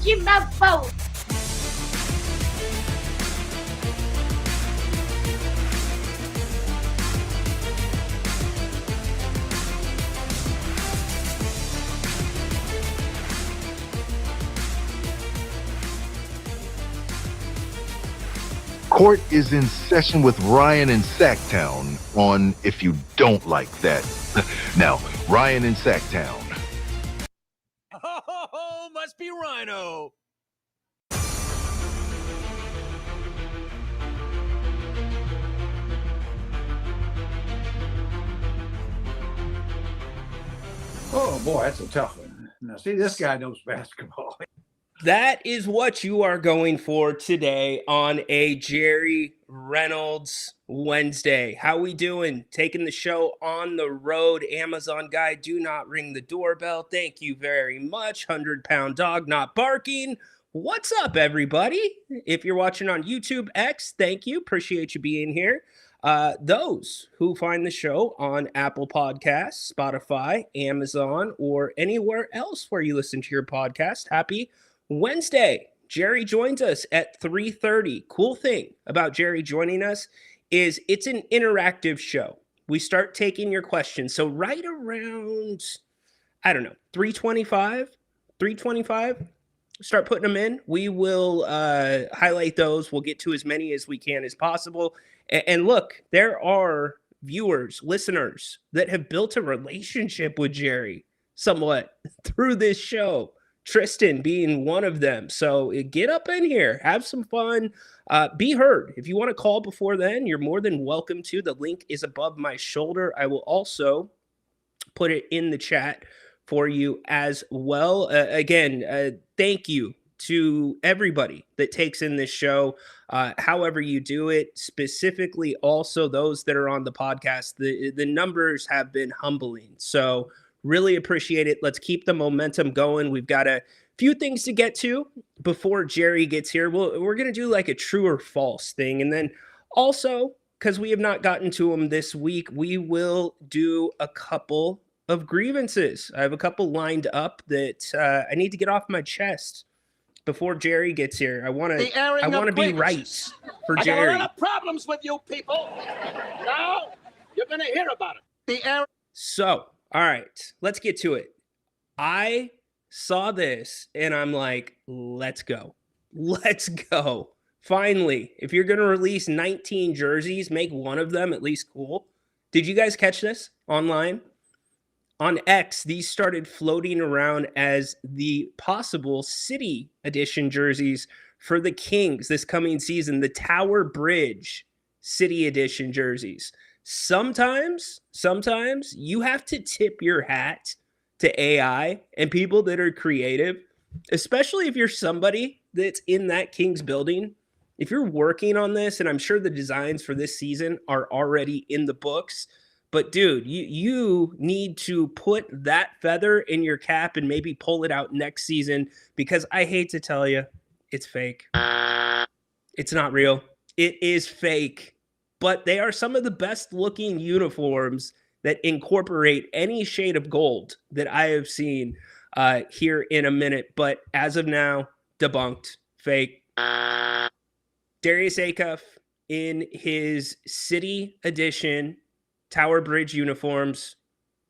give my vote. Court is in session with Ryan in Sacktown on If You Don't Like That. Now, Ryan in Sacktown. Oh, must be Ryno. Oh, boy, that's a tough one. Now, see, this guy knows basketball. That is what you are going for today on a Jerry Reynolds Wednesday. How we doing? Taking the show on the road. Amazon guy, do not ring the doorbell. Thank you very much. 100-pound dog not barking. What's up, everybody? If you're watching on YouTube X, thank you. Appreciate you being here. Those who find the show on Apple Podcasts, Spotify, Amazon, or anywhere else where you listen to your podcast, happy Wednesday. Jerry joins us at 3:30. Cool thing about Jerry joining us is it's an interactive show. We start taking your questions. So right around, I don't know, 325, start putting them in. We will highlight those. We'll get to as many as we can as possible. And look, there are viewers, listeners that have built a relationship with Jerry somewhat through this show. Tristan being one of them. So get up in here, have some fun, be heard. If you want to call before then, you're more than welcome to. The link is above my shoulder. I will also put it in the chat for you as well. Again, thank you to everybody that takes in this show, however you do it, specifically also those that are on the podcast. The numbers have been humbling. So really appreciate it. Let's keep the momentum going. We've got a few things to get to before Jerry gets here. We're going to do like a true or false thing. And then also, because we have not gotten to them this week, we will do a couple of grievances. I have a couple lined up that I need to get off my chest before Jerry gets here. I want to be right for Jerry. I got a lot of problems with you people. Now you're going to hear about it. So, all right, let's get to it. I saw this and I'm like, let's go. Let's go. Finally, if you're going to release 19 jerseys, make one of them at least cool. Did you guys catch this online? On X, these started floating around as the possible city edition jerseys for the Kings this coming season, the Tower Bridge city edition jerseys. Sometimes you have to tip your hat to AI and people that are creative, especially if you're somebody that's in that Kings building. If you're working on this, and I'm sure the designs for this season are already in the books, but dude, you need to put that feather in your cap and maybe pull it out next season, because I hate to tell you, it's fake. It's not real. It is fake. But they are some of the best looking uniforms that incorporate any shade of gold that I have seen here in a minute. But as of now, debunked, fake. Darius Acuff in his city edition Tower Bridge uniforms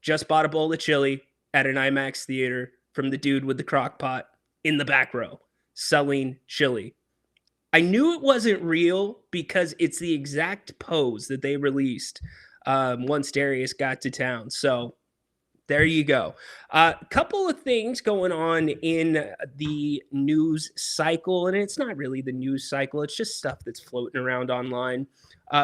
just bought a bowl of chili at an IMAX theater from the dude with the crock pot in the back row selling chili. I knew it wasn't real because it's the exact pose that they released once Darius got to town. So there you go. A couple of things going on in the news cycle, and it's not really the news cycle. It's just stuff that's floating around online.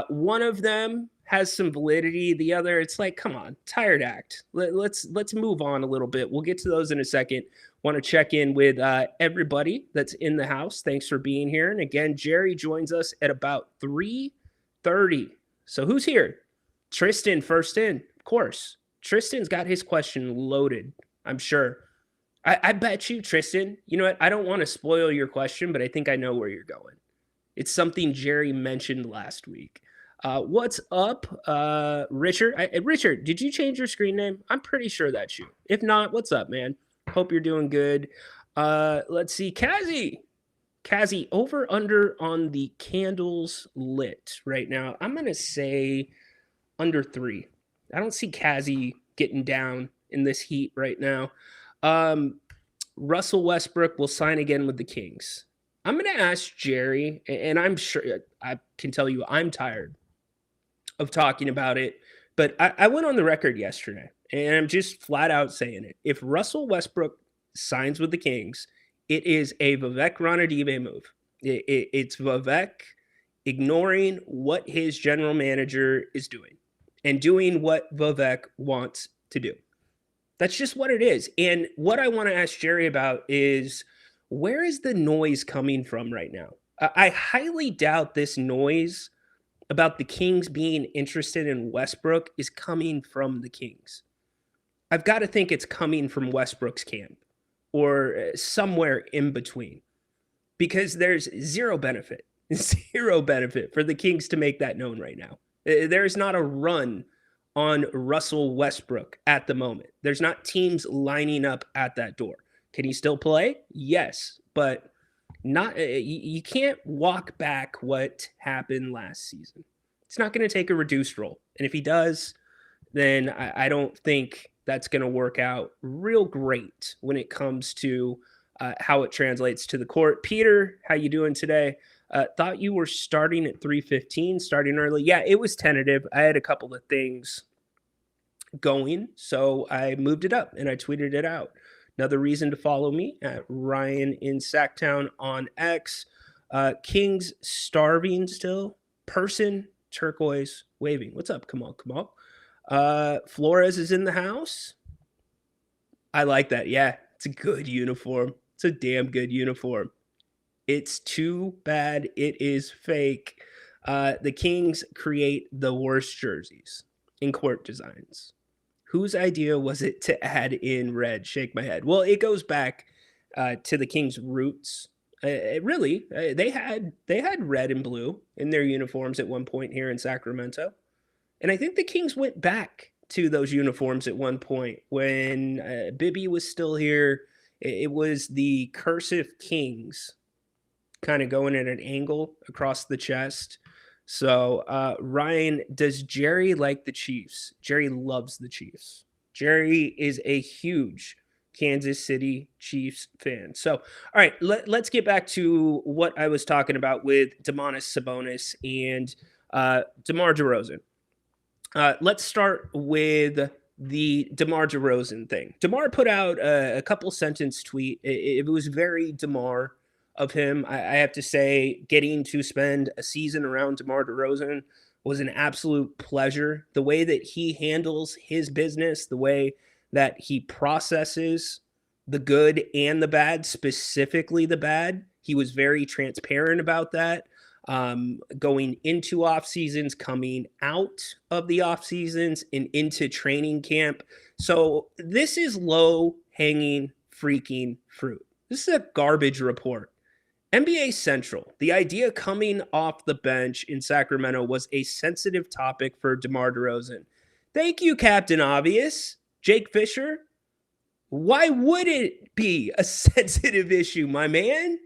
One of them has some validity. The other, it's like, come on, tired act. Let's move on a little bit. We'll get to those in a second. Want to check in with everybody that's in the house. Thanks for being here. And again, Jerry joins us at about 3:30. So who's here? Tristan first in, of course. Tristan's got his question loaded, I'm sure. I bet you, Tristan, you know what? I don't want to spoil your question, but I think I know where you're going. It's something Jerry mentioned last week. What's up, Richard? Richard, did you change your screen name? I'm pretty sure that's you. If not, what's up, man? Hope you're doing good. Let's see. Kazi, over under on the candles lit right now. I'm going to say under 3. I don't see Kazi getting down in this heat right now. Russell Westbrook will sign again with the Kings. I'm going to ask Jerry, and I'm sure I can tell you I'm tired of talking about it, but I went on the record yesterday, and I'm just flat out saying it. If Russell Westbrook signs with the Kings, it is a Vivek Ranadive move. It's Vivek ignoring what his general manager is doing and doing what Vivek wants to do. That's just what it is. And what I want to ask Jerry about is, where is the noise coming from right now? I highly doubt this noise about the Kings being interested in Westbrook is coming from the Kings. I've got to think it's coming from Westbrook's camp or somewhere in between, because there's zero benefit for the Kings to make that known right now. There's not a run on Russell Westbrook at the moment. There's not teams lining up at that door. Can he still play? Yes, but not. You can't walk back what happened last season. It's not going to take a reduced role, and if he does, then I don't think that's going to work out real great when it comes to how it translates to the court. Peter, how you doing today? Thought you were starting at 3:15, starting early. Yeah, it was tentative. I had a couple of things going, so I moved it up and I tweeted it out. Another reason to follow me at Ryan in Sacktown on X. Kings starving still. Person turquoise waving. What's up? Come on. Flores is in the house. I like that. Yeah, it's a good uniform. It's a damn good uniform. It's too bad it is fake. The Kings create the worst jerseys in court designs. Whose idea was it to add in red? Shake my head. Well, it goes back to the Kings' roots. Really, they had red and blue in their uniforms at one point here in Sacramento, and I think the Kings went back to those uniforms at one point when Bibby was still here. It was the cursive Kings kind of going at an angle across the chest. So, Ryan, does Jerry like the Chiefs? Jerry loves the Chiefs. Jerry is a huge Kansas City Chiefs fan. So, all right, let's get back to what I was talking about with Domantas Sabonis and DeMar DeRozan. Let's start with the DeMar DeRozan thing. DeMar put out a couple sentence tweet. It was very DeMar of him. I have to say, getting to spend a season around DeMar DeRozan was an absolute pleasure. The way that he handles his business, the way that he processes the good and the bad, specifically the bad. He was very transparent about that. Going into off seasons, coming out of the off seasons, and into training camp. So this is low hanging freaking fruit. This is a garbage report. NBA Central, the idea coming off the bench in Sacramento was a sensitive topic for DeMar DeRozan. Thank you, Captain Obvious. Jake Fisher, why would it be a sensitive issue, my man?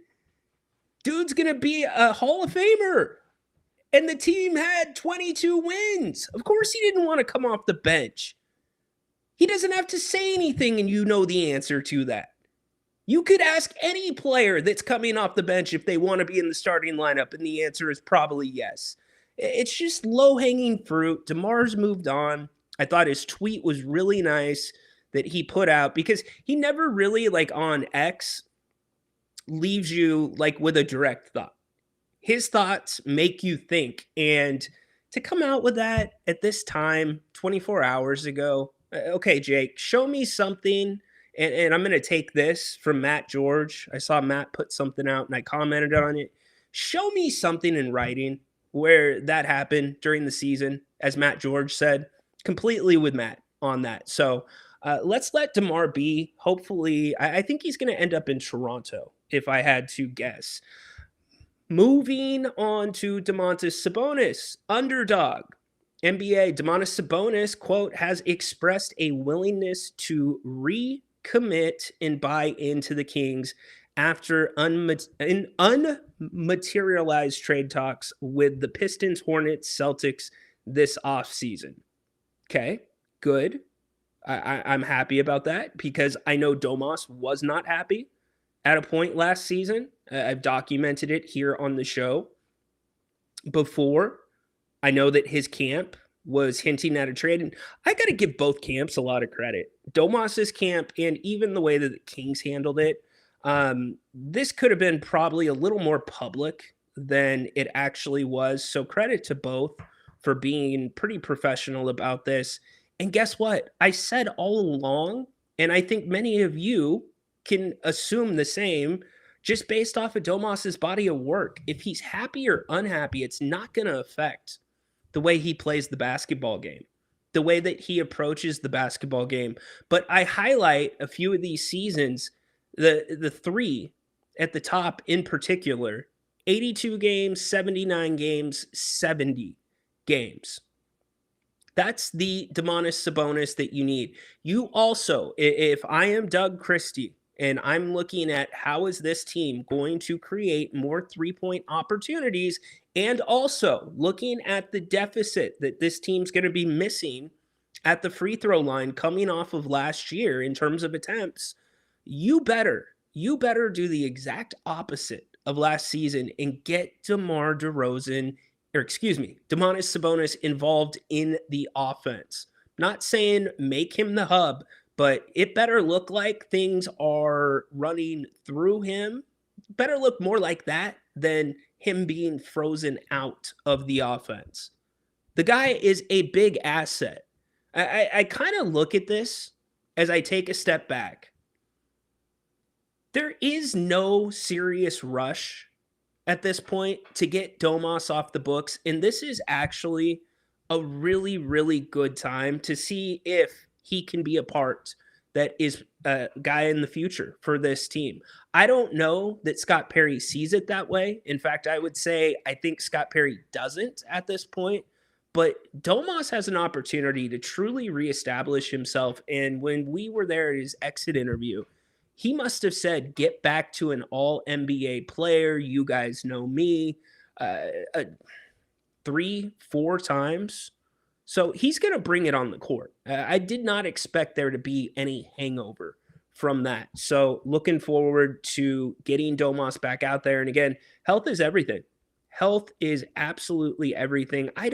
Dude's going to be a Hall of Famer. And the team had 22 wins. Of course he didn't want to come off the bench. He doesn't have to say anything, and you know the answer to that. You could ask any player that's coming off the bench if they want to be in the starting lineup, and the answer is probably yes. It's just low-hanging fruit. DeMar's moved on. I thought his tweet was really nice that he put out, because he never really, like on X, leaves you like with a direct thought. His thoughts make you think, and to come out with that at this time, 24 hours ago, okay, Jake, show me something. And I'm going to take this from Matt George. I saw Matt put something out and I commented on it. Show me something in writing where that happened during the season, as Matt George said, completely with Matt on that. So let's let DeMar be. Hopefully, I think he's going to end up in Toronto, if I had to guess. Moving on to Domantas Sabonis, underdog. NBA, Domantas Sabonis, quote, has expressed a willingness to commit and buy into the Kings after unmaterialized trade talks with the Pistons, Hornets, Celtics this offseason. Okay, good. I'm happy about that because I know Domas was not happy at a point last season. I've documented it here on the show before. I know that his camp was hinting at a trade, and I got to give both camps a lot of credit. Domas's camp and even the way that the Kings handled it. This could have been probably a little more public than it actually was. So credit to both for being pretty professional about this. And guess what? I said all along, and I think many of you can assume the same just based off of Domas's body of work. If he's happy or unhappy, it's not going to affect the way he plays the basketball game, the way that he approaches the basketball game. But I highlight a few of these seasons, the three at the top in particular, 82 games, 79 games, 70 games. That's the Domantas Sabonis that you need. You also, if I am Doug Christie and I'm looking at how is this team going to create more three-point opportunities, and also looking at the deficit that this team's going to be missing at the free throw line coming off of last year in terms of attempts, you better do the exact opposite of last season and get Domantas Sabonis involved in the offense. Not saying make him the hub, but it better look like things are running through him. Better look more like that than him being frozen out of the offense. The guy is a big asset. I kind of look at this as I take a step back. There is no serious rush at this point to get Domas off the books. And this is actually a really, really good time to see if he can be a part that is a guy in the future for this team. I don't know that Scott Perry sees it that way. In fact, I would say I think Scott Perry doesn't at this point. But Domas has an opportunity to truly reestablish himself. And when we were there at his exit interview, he must have said, get back to an all-NBA player. You guys know me 3-4 times. So he's going to bring it on the court. I did not expect there to be any hangover from that. So looking forward to getting Domas back out there. And again, health is everything. Health is absolutely everything. I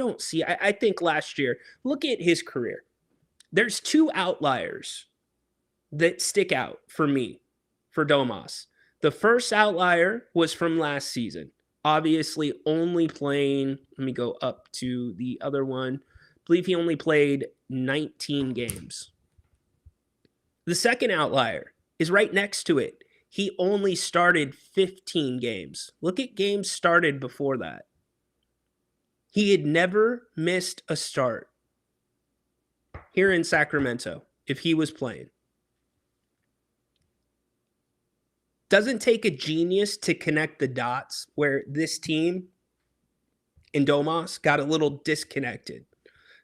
think last year, look at his career. There's two outliers that stick out for me, for Domas. The first outlier was from last season. Obviously only playing, let me go up to the other one. I believe he only played 19 games. The second outlier is right next to it. He only started 15 games. Look at games started before that. He had never missed a start here in Sacramento if he was playing. Doesn't take a genius to connect the dots where this team and Domas got a little disconnected.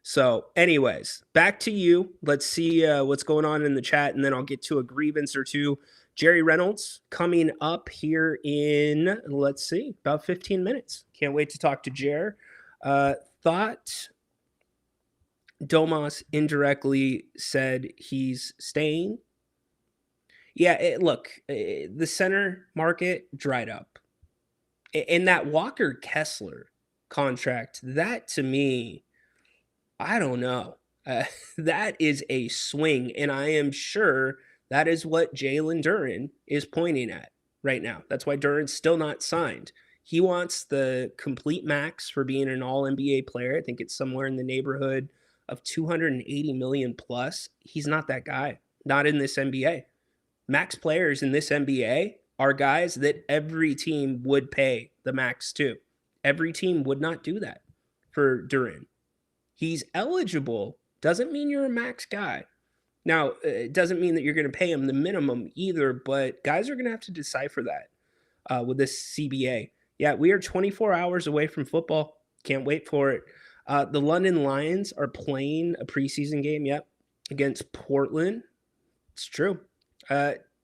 So anyways, back to you. Let's see what's going on in the chat, and then I'll get to a grievance or two. Jerry Reynolds coming up here in, let's see, about 15 minutes. Can't wait to talk to Jer. Thought Domas indirectly said he's staying. Yeah, look, the center market dried up. And that Walker Kessler contract, that to me, I don't know. That is a swing, and I am sure that is what Jalen Duren is pointing at right now. That's why Duren's still not signed. He wants the complete max for being an all-NBA player. I think it's somewhere in the neighborhood of $280 million plus. He's not that guy, not in this NBA. Max players in this NBA are guys that every team would pay the max to. Every team would not do that for Duren. He's eligible. Doesn't mean you're a max guy. Now, it doesn't mean that you're going to pay him the minimum either, but guys are going to have to decipher that with this CBA. Yeah, we are 24 hours away from football. Can't wait for it. The London Lions are playing a preseason game, against Portland. It's true.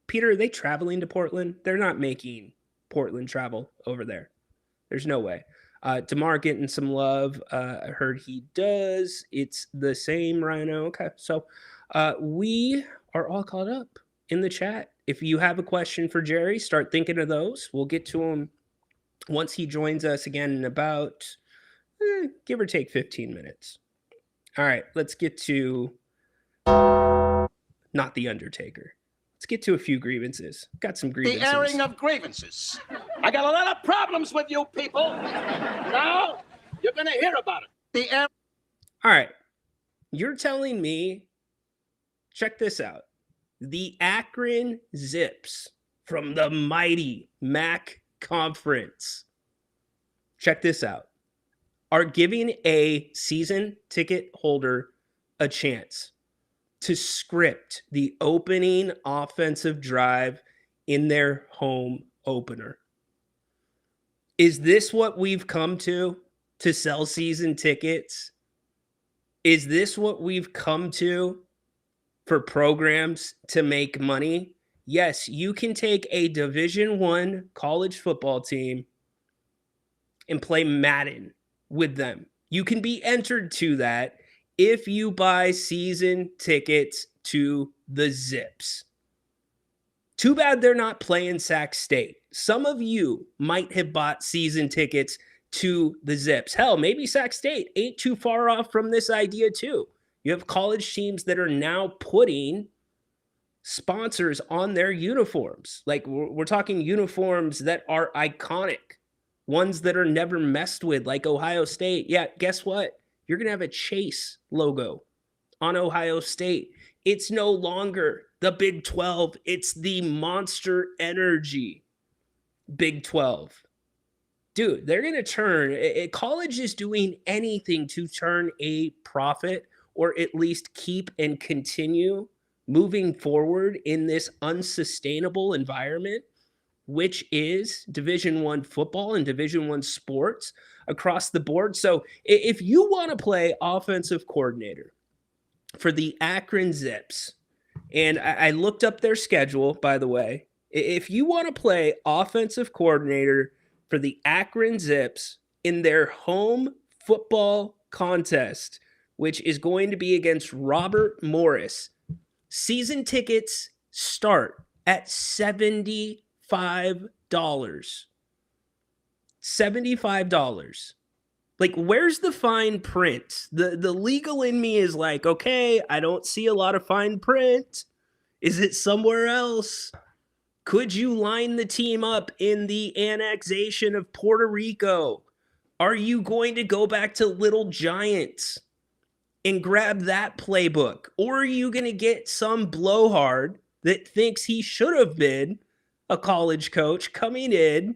Peter, are they traveling to Portland? They're not making Portland travel over there. There's no way. DeMar getting some love. I heard he does. It's the same, Ryno. Okay, so we are all caught up in the chat. If you have a question for Jerry, start thinking of those. We'll get to him once he joins us again in about, give or take 15 minutes. All right, let's get to not the Undertaker. Let's get to a few grievances. Got some grievances. The airing of grievances. I got a lot of problems with you people. Now, you're going to hear about it. The air. All right. You're telling me, check this out. The Akron Zips from the mighty MAC Conference, check this out, are giving a season ticket holder a chance to script the opening offensive drive in their home opener. Is this what we've come to sell season tickets? Is this what we've come to for programs to make money? Yes, you can take a Division I college football team and play Madden with them. You can be entered to that if you buy season tickets to the Zips. Too bad they're not playing Sac State. Some of you might have bought season tickets to the Zips. Hell, maybe Sac State ain't too far off from this idea too. You have college teams that are now putting sponsors on their uniforms. Like we're talking uniforms that are iconic, ones that are never messed with, like Ohio State. Yeah, guess what? You're going to have a Chase logo on Ohio State. It's no longer the Big 12. It's the Monster Energy Big 12. Dude, they're going to turn. College is doing anything to turn a profit or at least keep and continue moving forward in this unsustainable environment, which is Division I football and Division I sports across the board. So if you want to play offensive coordinator for the Akron Zips, and I looked up their schedule, by the way, if you want to play offensive coordinator for the Akron Zips in their home football contest, which is going to be against Robert Morris, season tickets start at $75. $75. Like, where's the fine print? The legal in me is like, okay, I don't see a lot of fine print. Is it somewhere else? Could you line the team up in the annexation of Puerto Rico? Are you going to go back to Little Giants and grab that playbook? Or are you going to get some blowhard that thinks he should have been a college coach coming in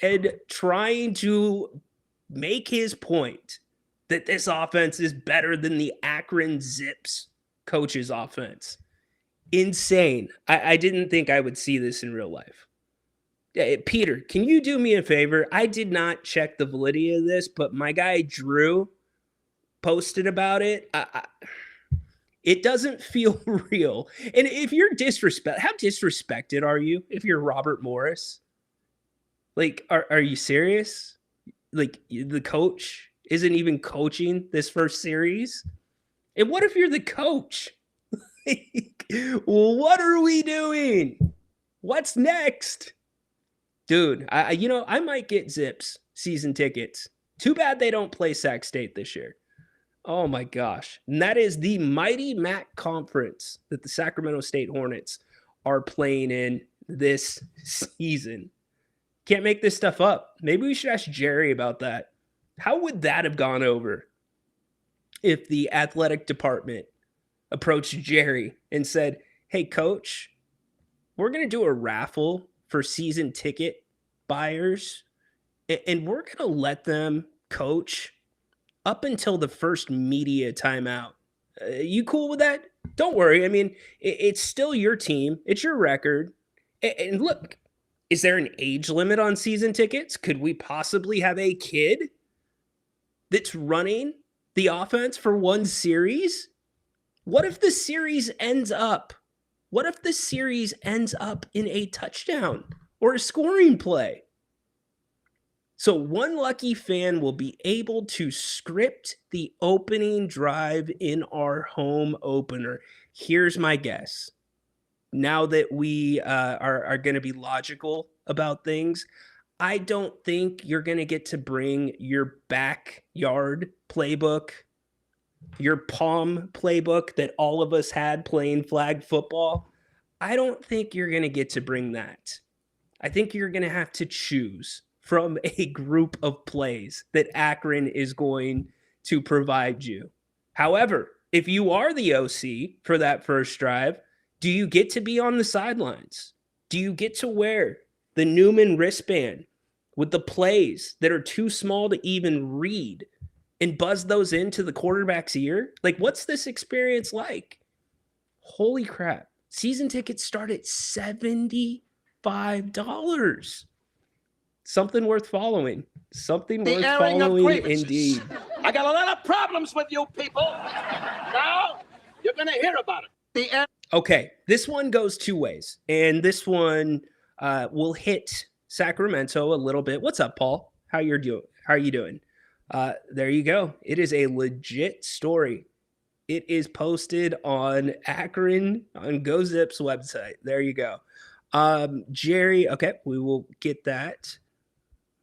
and trying to make his point that this offense is better than the Akron Zips coach's offense? Insane. I didn't think I would see this in real life. Peter, can you do me a favor? I did not check the validity of this, but my guy Drew posted about it. It doesn't feel real. And if you're how disrespected are you if you're Robert Morris? Like, are you serious? Like, the coach isn't even coaching this first series? And what if you're the coach? What are we doing? What's next? Dude, I might get Zips season tickets. Too bad they don't play Sac State this year. Oh my gosh. And that is the mighty MAC conference that the Sacramento State Hornets are playing in this season. Can't make this stuff up. Maybe we should ask Jerry about that. How would that have gone over if the athletic department approached Jerry and said, hey, coach, we're going to do a raffle for season ticket buyers, and we're going to let them coach up until the first media timeout. You cool with that? Don't worry. I mean, it's still your team. It's your record. And look, is there an age limit on season tickets? Could we possibly have a kid that's running the offense for one series? What if the series ends up What if the series ends up in a touchdown or a scoring play? So one lucky fan will be able to script the opening drive in our home opener. Here's my guess. Now that we are going to be logical about things, I don't think you're going to get to bring your backyard playbook, your palm playbook that all of us had playing flag football. I don't think you're going to get to bring that. I think you're going to have to choose from a group of plays that Akron is going to provide you. However, if you are the OC for that first drive, do you get to be on the sidelines? Do you get to wear the Newman wristband with the plays that are too small to even read and buzz those into the quarterback's ear? Like, what's this experience like? Holy crap. Season tickets start at $75. Something worth following. Something The worth airing of following grievances. indeed. I got a lot of problems with you people. Now, you're going to hear about it. The air. Okay, this one goes two ways, and this one will hit Sacramento a little bit. What's up, Paul? How are you doing? There you go. It is a legit story. It is posted on Akron on GoZip's website. There you go. Jerry, okay, we will get that.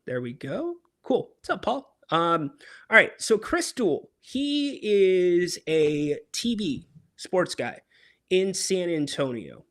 There we go. Cool. What's up, Paul? All right. So Chris Duell, he is a TV sports guy in San Antonio.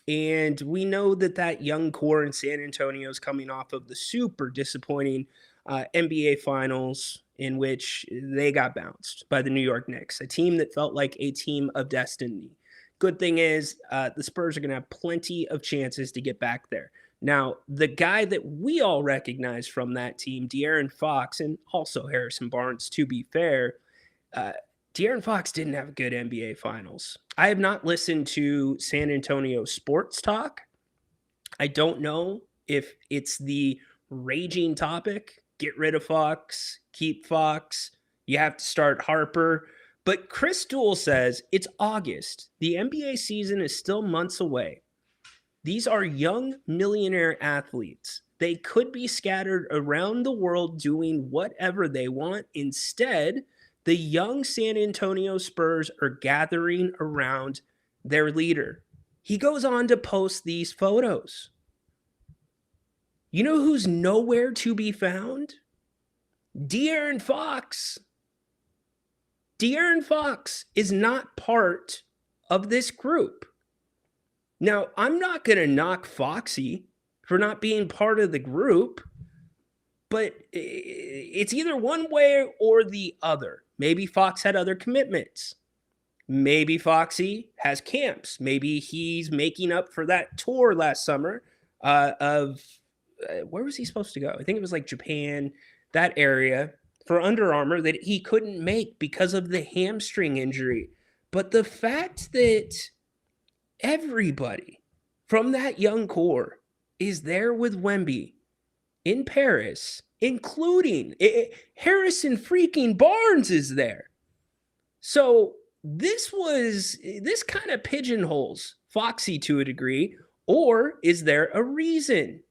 And we know that young core in San Antonio is coming off of the super disappointing NBA Finals in which they got bounced by the New York Knicks, a team that felt like a team of destiny. Good thing is the Spurs are going to have plenty of chances to get back there. Now, the guy that we all recognize from that team, De'Aaron Fox, and also Harrison Barnes, to be fair, De'Aaron Fox didn't have a good NBA Finals. I have not listened to San Antonio sports talk. I don't know if it's the raging topic, get rid of Fox, keep Fox, you have to start Harper. But Chris Duell says it's August. The NBA season is still months away. These are young millionaire athletes. They could be scattered around the world doing whatever they want. Instead, the young San Antonio Spurs are gathering around their leader. He goes on to post these photos. You know who's nowhere to be found? De'Aaron Fox. De'Aaron Fox is not part of this group. Now, I'm not going to knock Foxy for not being part of the group, but it's either one way or the other. Maybe Fox had other commitments. Maybe Foxy has camps. Maybe he's making up for that tour last summer of where was he supposed to go? I think it was like Japan, that area, for Under Armour that he couldn't make because of the hamstring injury. But the fact that everybody from that young core is there with Wemby in Paris, including Harrison freaking Barnes is there. So this kind of pigeonholes Foxy to a degree, or is there a reason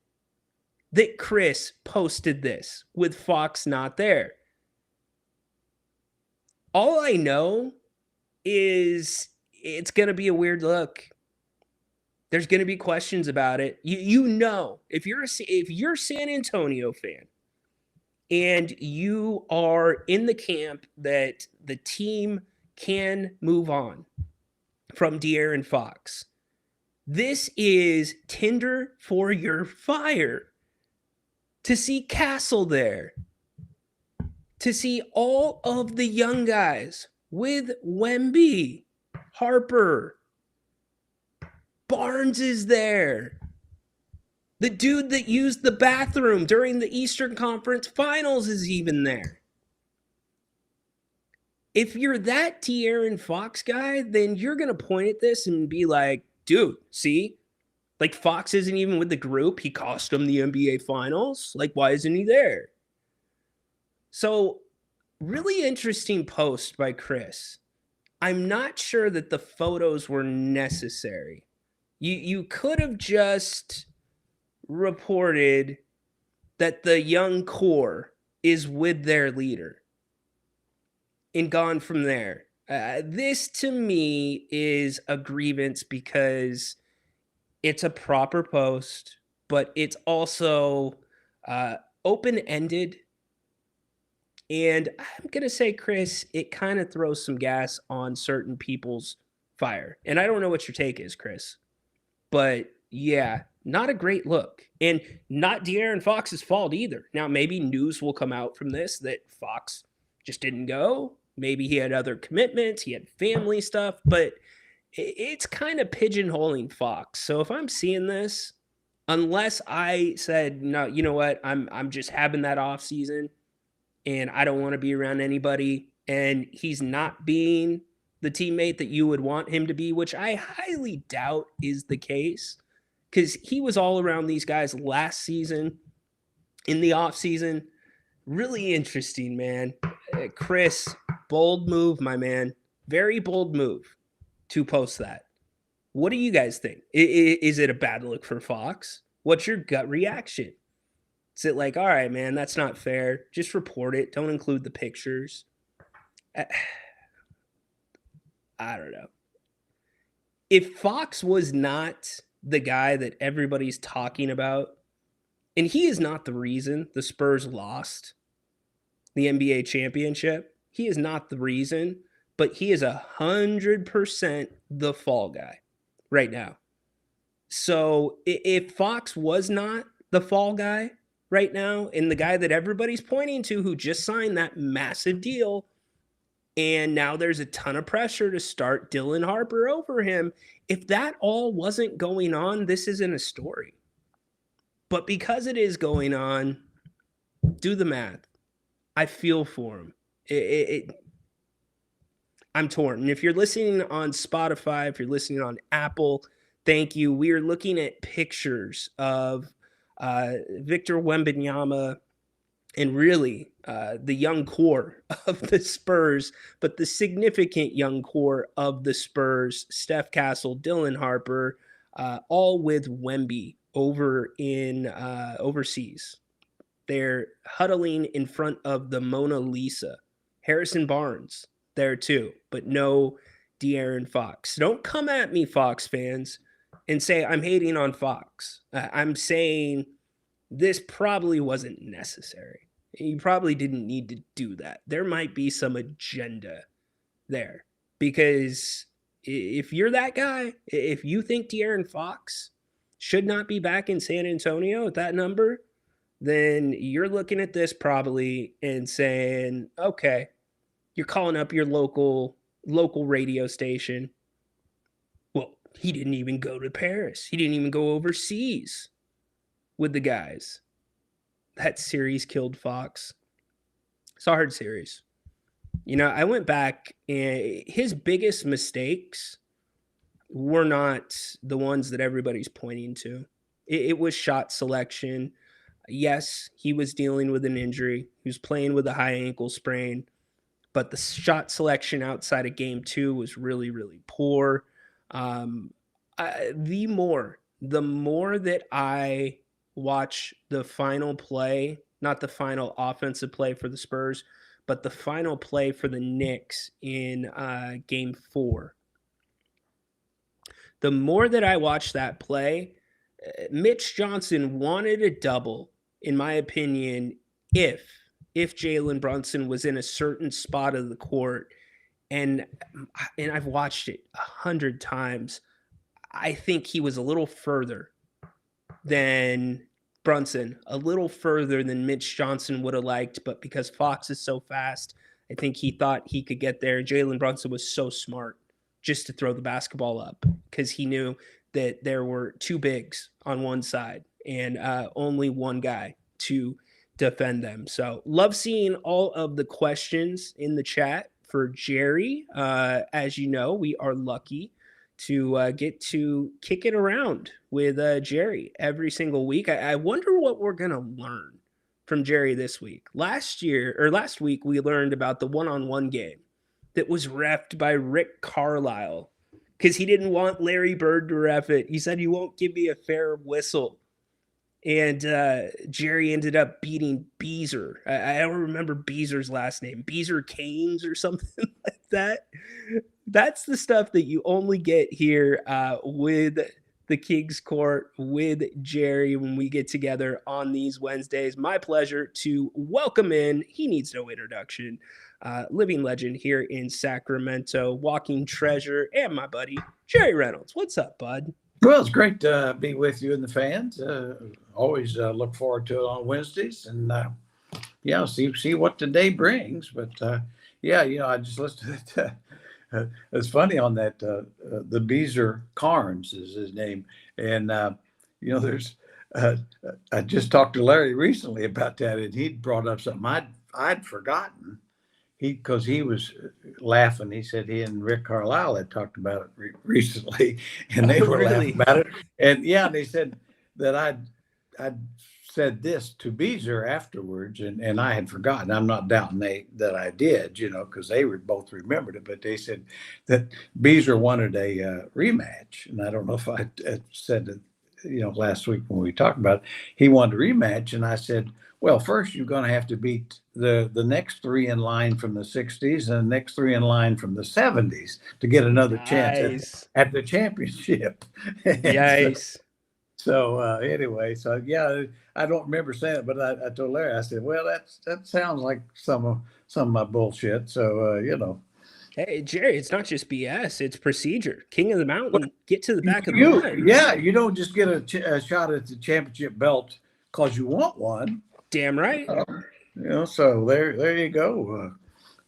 that Chris posted this with Fox not there? All I know is it's going to be a weird look. There's going to be questions about it. You know, if you're a San Antonio fan and you are in the camp that the team can move on from De'Aaron Fox, this is Tinder for your fire. To see Castle there, to see all of the young guys with Wemby, Harper, Barnes is there. The dude that used the bathroom during the Eastern Conference Finals is even there. If you're that De'Aaron Fox guy, then you're going to point at this and be like, dude, see? Like, Fox isn't even with the group. He cost him the NBA Finals. Like, why isn't he there? So, really interesting post by Chris. I'm not sure that the photos were necessary. You could have just reported that the young core is with their leader and gone from there. This to me is a grievance because it's a proper post, but it's also open ended. And I'm going to say, Chris, it kind of throws some gas on certain people's fire. And I don't know what your take is, Chris, but yeah, not a great look. And not De'Aaron Fox's fault either. Now, maybe news will come out from this that Fox just didn't go. Maybe he had other commitments, he had family stuff, but it's kind of pigeonholing Fox. So if I'm seeing this, unless I said, no, you know what, I'm just having that off season and I don't want to be around anybody, and he's not being the teammate that you would want him to be, which I highly doubt is the case, because he was all around these guys last season in the off season. Really interesting, man. Chris, bold move, my man. Very bold move to post that. What do you guys think? Is it a bad look for Fox? What's your gut reaction? Is it like, all right, man, that's not fair. Just report it. Don't include the pictures. I don't know. If Fox was not the guy that everybody's talking about, and he is not the reason the Spurs lost the NBA championship, he is not the reason, but he is 100% the fall guy right now. So if Fox was not the fall guy right now, and the guy that everybody's pointing to who just signed that massive deal, and now there's a ton of pressure to start Dylan Harper over him, if that all wasn't going on, this isn't a story. But because it is going on, do the math. I feel for him. I'm torn. And if you're listening on Spotify, if you're listening on Apple, thank you. We are looking at pictures of Victor Wembanyama and really the young core of the Spurs, but the significant young core of the Spurs, Steph Castle, Dylan Harper, all with Wemby over in overseas. They're huddling in front of the Mona Lisa. Harrison Barnes there too, but no De'Aaron Fox. Don't come at me, Fox fans, and say I'm hating on Fox. I'm saying this probably wasn't necessary. You probably didn't need to do that. There might be some agenda there, because if you're that guy, if you think De'Aaron Fox should not be back in San Antonio at that number, then you're looking at this probably and saying, okay, you're calling up your local radio station. Well, he didn't even go to Paris. He didn't even go overseas with the guys. That series killed Fox. It's a hard series. You know, I went back, and his biggest mistakes were not the ones that everybody's pointing to. It was shot selection. Yes, he was dealing with an injury. He was playing with a high ankle sprain, but the shot selection outside of game 2 was really, really poor. The more that I watch the final play, not the final offensive play for the Spurs, but the final play for the Knicks in game 4, the more that I watch that play, Mitch Johnson wanted a double, in my opinion, if Jalen Brunson was in a certain spot of the court, and I've watched it 100 times, I think he was a little further than Brunson, a little further than Mitch Johnson would have liked, but because Fox is so fast, I think he thought he could get there. Jalen Brunson was so smart just to throw the basketball up, because he knew that there were 2 bigs on one side and only one guy to defend them. So love seeing all of the questions in the chat for Jerry. As you know, we are lucky to get to kick it around with Jerry every single week. I wonder what we're going to learn from Jerry this week. Last week, we learned about the one-on-one game that was reffed by Rick Carlisle, because he didn't want Larry Bird to ref it. He said, "You won't give me a fair whistle." And Jerry ended up beating Beezer. I don't remember Beezer's last name. Beezer Canes or something like that. That's the stuff that you only get here with the King's Court, with Jerry, when we get together on these Wednesdays. My pleasure to welcome in, he needs no introduction, living legend here in Sacramento, walking treasure, and my buddy, Jerry Reynolds. What's up, bud? Well, it's great to be with you and the fans. Always look forward to it on Wednesdays, and see what the day brings. But I just listened to it. It's funny on that. The Beezer Carnes is his name, and there's. I just talked to Larry recently about that, and he brought up something I'd forgotten. Because he was laughing. He said he and Rick Carlisle had talked about it recently, and they were laughing about it. And they said that I'd said this to Beezer afterwards, and I had forgotten. I'm not doubting that I did, because they were both remembered it. But they said that Beezer wanted a rematch, and I don't know if I said it, last week when we talked about it. He wanted a rematch, and I said, well, first you're going to have to beat the next three in line from the 60s and the next three in line from the 70s to get another chance at the championship. Nice. Anyway, I don't remember saying it, but I told Larry, I said, well, that sounds like some of my bullshit. So, Hey, Jerry, it's not just BS. It's procedure. King of the Mountain, get to the back of the line. Yeah, you don't just get a shot at the championship belt because you want one. Damn right. So there you go.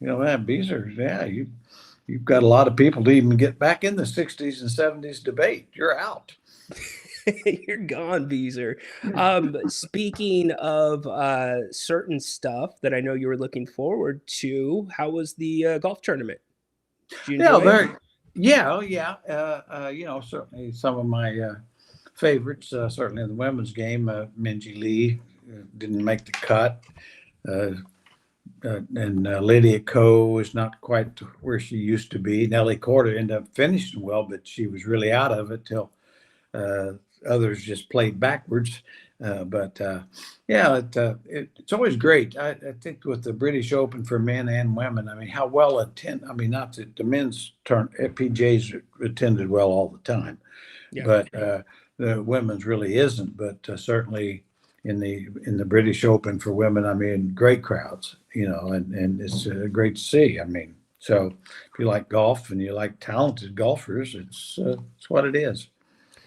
Man, Beezer, you've got a lot of people to even get back in the 60s and 70s debate. You're out. You're gone, Beezer. Speaking of certain stuff that I know you were looking forward to, how was the golf tournament? Did you enjoy it? Certainly some of my favorites, certainly in the women's game, Minjee Lee didn't make the cut. And Lydia Ko is not quite where she used to be. Nellie Corder ended up finishing well, but she was really out of it till others just played backwards. It's always great. I think with the British Open for men and women, I mean, how well not that the men's turn PGA's attended well all the time, but the women's really isn't. But certainly in the British Open for women, I mean, great crowds, and it's great to see. I mean, so if you like golf and you like talented golfers, it's what it is.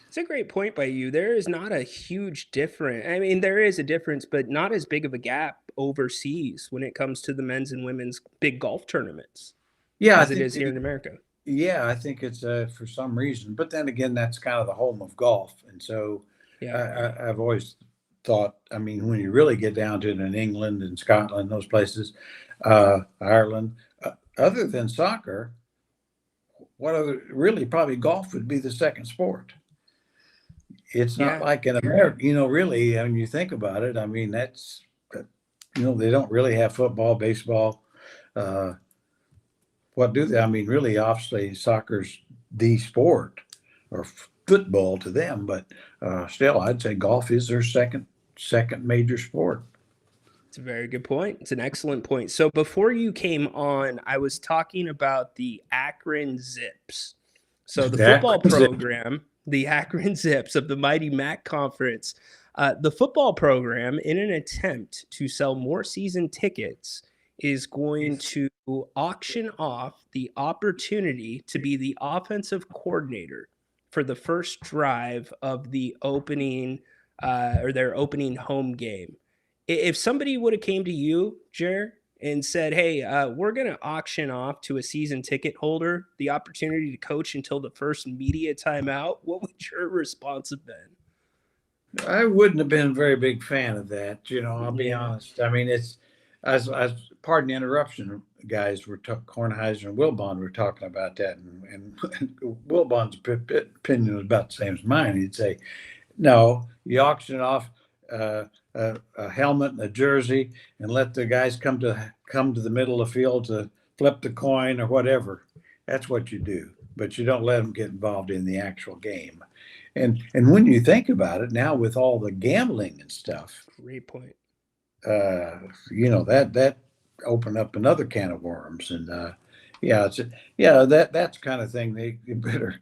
It's a great point by you. There is not a huge difference. I mean, there is a difference, but not as big of a gap overseas when it comes to the men's and women's big golf tournaments. As it is here in America. Yeah, I think it's for some reason. But then again, that's kind of the home of golf. And so I've always thought, I mean, when you really get down to it in England and Scotland, those places, Ireland, other than soccer, probably golf would be the second sport. It's not like in America, really, when you think about it, I mean, that's, they don't really have football, baseball. What do they? I mean, really, obviously, soccer's the sport, or football to them, but still, I'd say golf is their second major sport. It's a very good point. It's an excellent point. So before you came on, I was talking about the Akron Zips. So the football program, the Akron Zips of the Mighty Mac Conference, the football program, in an attempt to sell more season tickets, is going to auction off the opportunity to be the offensive coordinator for the first drive of the opening or their opening home game. If somebody would have came to you, Jer, and said, hey, we're going to auction off to a season ticket holder the opportunity to coach until the first media timeout, what would your response have been? I wouldn't have been a very big fan of that. I'll be honest. I mean, it's as pardon the interruption, guys. Kornheiser and Wilbon were talking about that, and Wilbon's opinion was about the same as mine. He'd say, no, you auction it off a helmet and a jersey and let the guys come to the middle of the field to flip the coin or whatever. That's what you do. but you don't let them get involved in the actual game. And when you think about it now, with all the gambling and stuff, Great point. that opened up another can of worms. And that's the kind of thing they better,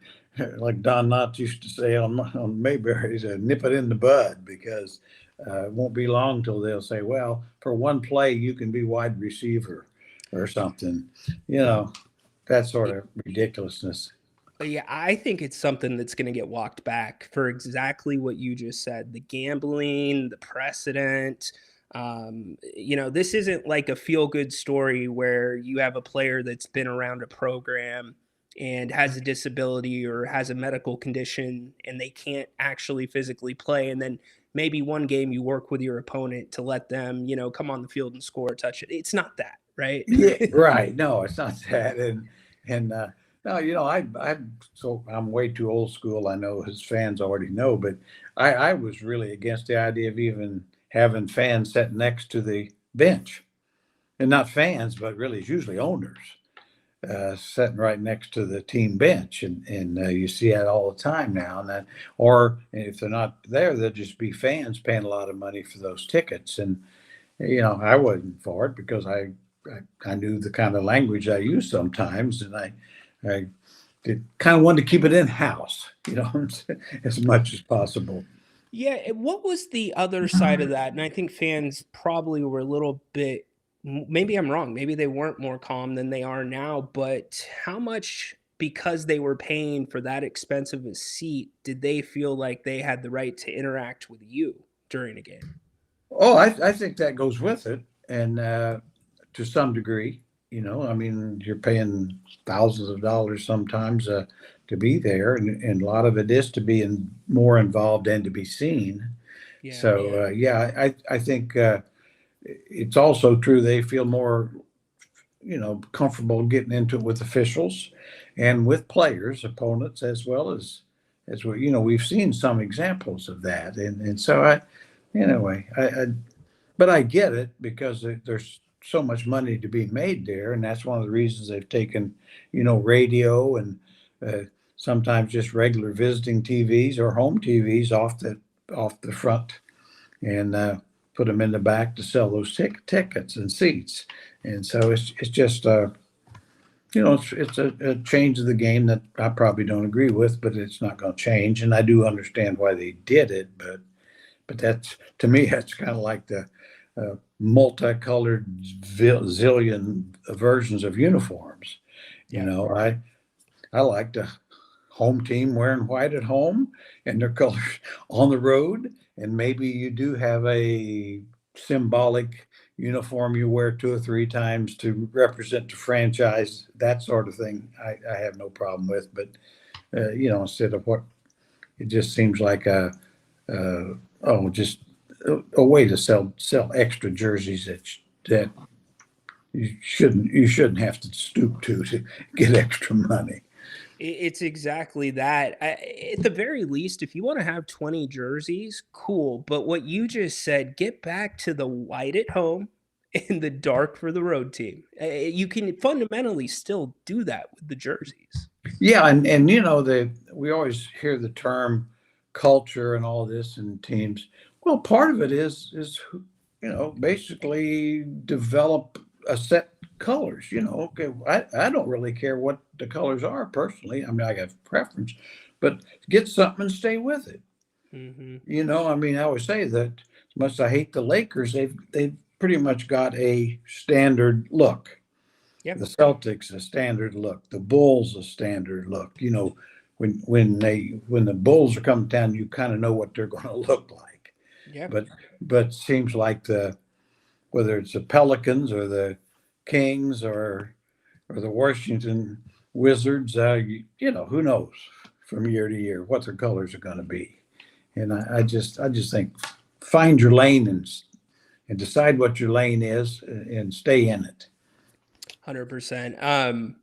like Don Knotts used to say on Mayberry, nip it in the bud, because it won't be long till they'll say, well, for one play you can be wide receiver or something, that sort of ridiculousness. Yeah, I think it's something that's going to get walked back for exactly what you just said. The gambling, the precedent. This isn't like a feel good story where you have a player that's been around a program and has a disability or has a medical condition and they can't actually physically play. And then maybe one game you work with your opponent to let them, come on the field and score, touch it. It's not that, right? Yeah, right. No, it's not that. And no, I'm way too old school. I know his fans already know, but I was really against the idea of even having fans sitting next to the bench, and not fans, but really it's usually owners sitting right next to the team bench, and you see that all the time now. Or if they're not there, they'll just be fans paying a lot of money for those tickets. And I wasn't for it because I knew the kind of language I use sometimes, and I kind of wanted to keep it in house, as much as possible. Yeah, what was the other side of that? And I think fans probably were a little bit, maybe I'm wrong, maybe they weren't more calm than they are now, but how much, because they were paying for that expensive a seat, did they feel like they had the right to interact with you during a game? Oh, I think that goes with it, and to some degree, I mean, you're paying thousands of dollars sometimes to be there, and a lot of it is to be more involved and to be seen. Yeah. So I think it's also true they feel more, comfortable getting into it with officials and with players, opponents, as well. We've seen some examples of that, and so anyway, but I get it because there's so much money to be made there, and that's one of the reasons they've taken, radio and uh, sometimes just regular visiting TVs or home TVs off the front, and put them in the back to sell those tickets and seats. And so it's just it's a change of the game that I probably don't agree with, but it's not going to change. And I do understand why they did it, but that's, to me, that's kind of like the multicolored zillion versions of uniforms. Yeah. I like the home team wearing white at home and their colors on the road, and maybe you do have a symbolic uniform you wear 2 or 3 times to represent the franchise, that sort of thing. I have no problem with, but instead of what it just seems like just a way to sell extra jerseys that you shouldn't have to stoop to get extra money. It's exactly that. At the very least, if you want to have 20 jerseys, cool. But what you just said, get back to the white at home and the dark for the road team. You can fundamentally still do that with the jerseys. Yeah, and we always hear the term culture and all this in teams. Well, part of it is basically develop a set colors. Okay, I don't really care what the colors are personally. I mean, I have preference, but get something and stay with it. Hmm. I mean, I always say that as much as I hate the Lakers, they've pretty much got a standard look. Yep. The Celtics a standard look. The Bulls a standard look. When the Bulls are coming down, you kind of know what they're going to look like. Yep. But seems like whether it's the Pelicans or the Kings or the Washington Wizards, who knows from year to year what their colors are going to be. And I just think find your lane and decide what your lane is and stay in it. 100%.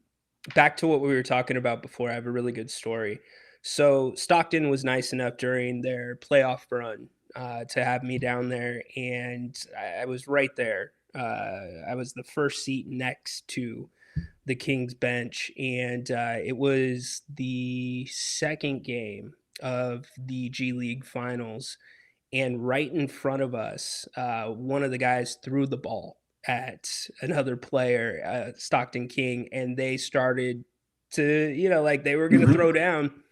Back to what we were talking about before, I have a really good story. So Stockton was nice enough during their playoff run to have me down there, and I was right there. I was the first seat next to the Kings bench, and it was the second game of the G League Finals, and right in front of us, one of the guys threw the ball at another player, Stockton King, and they started to, like they were going to Mhm. throw down.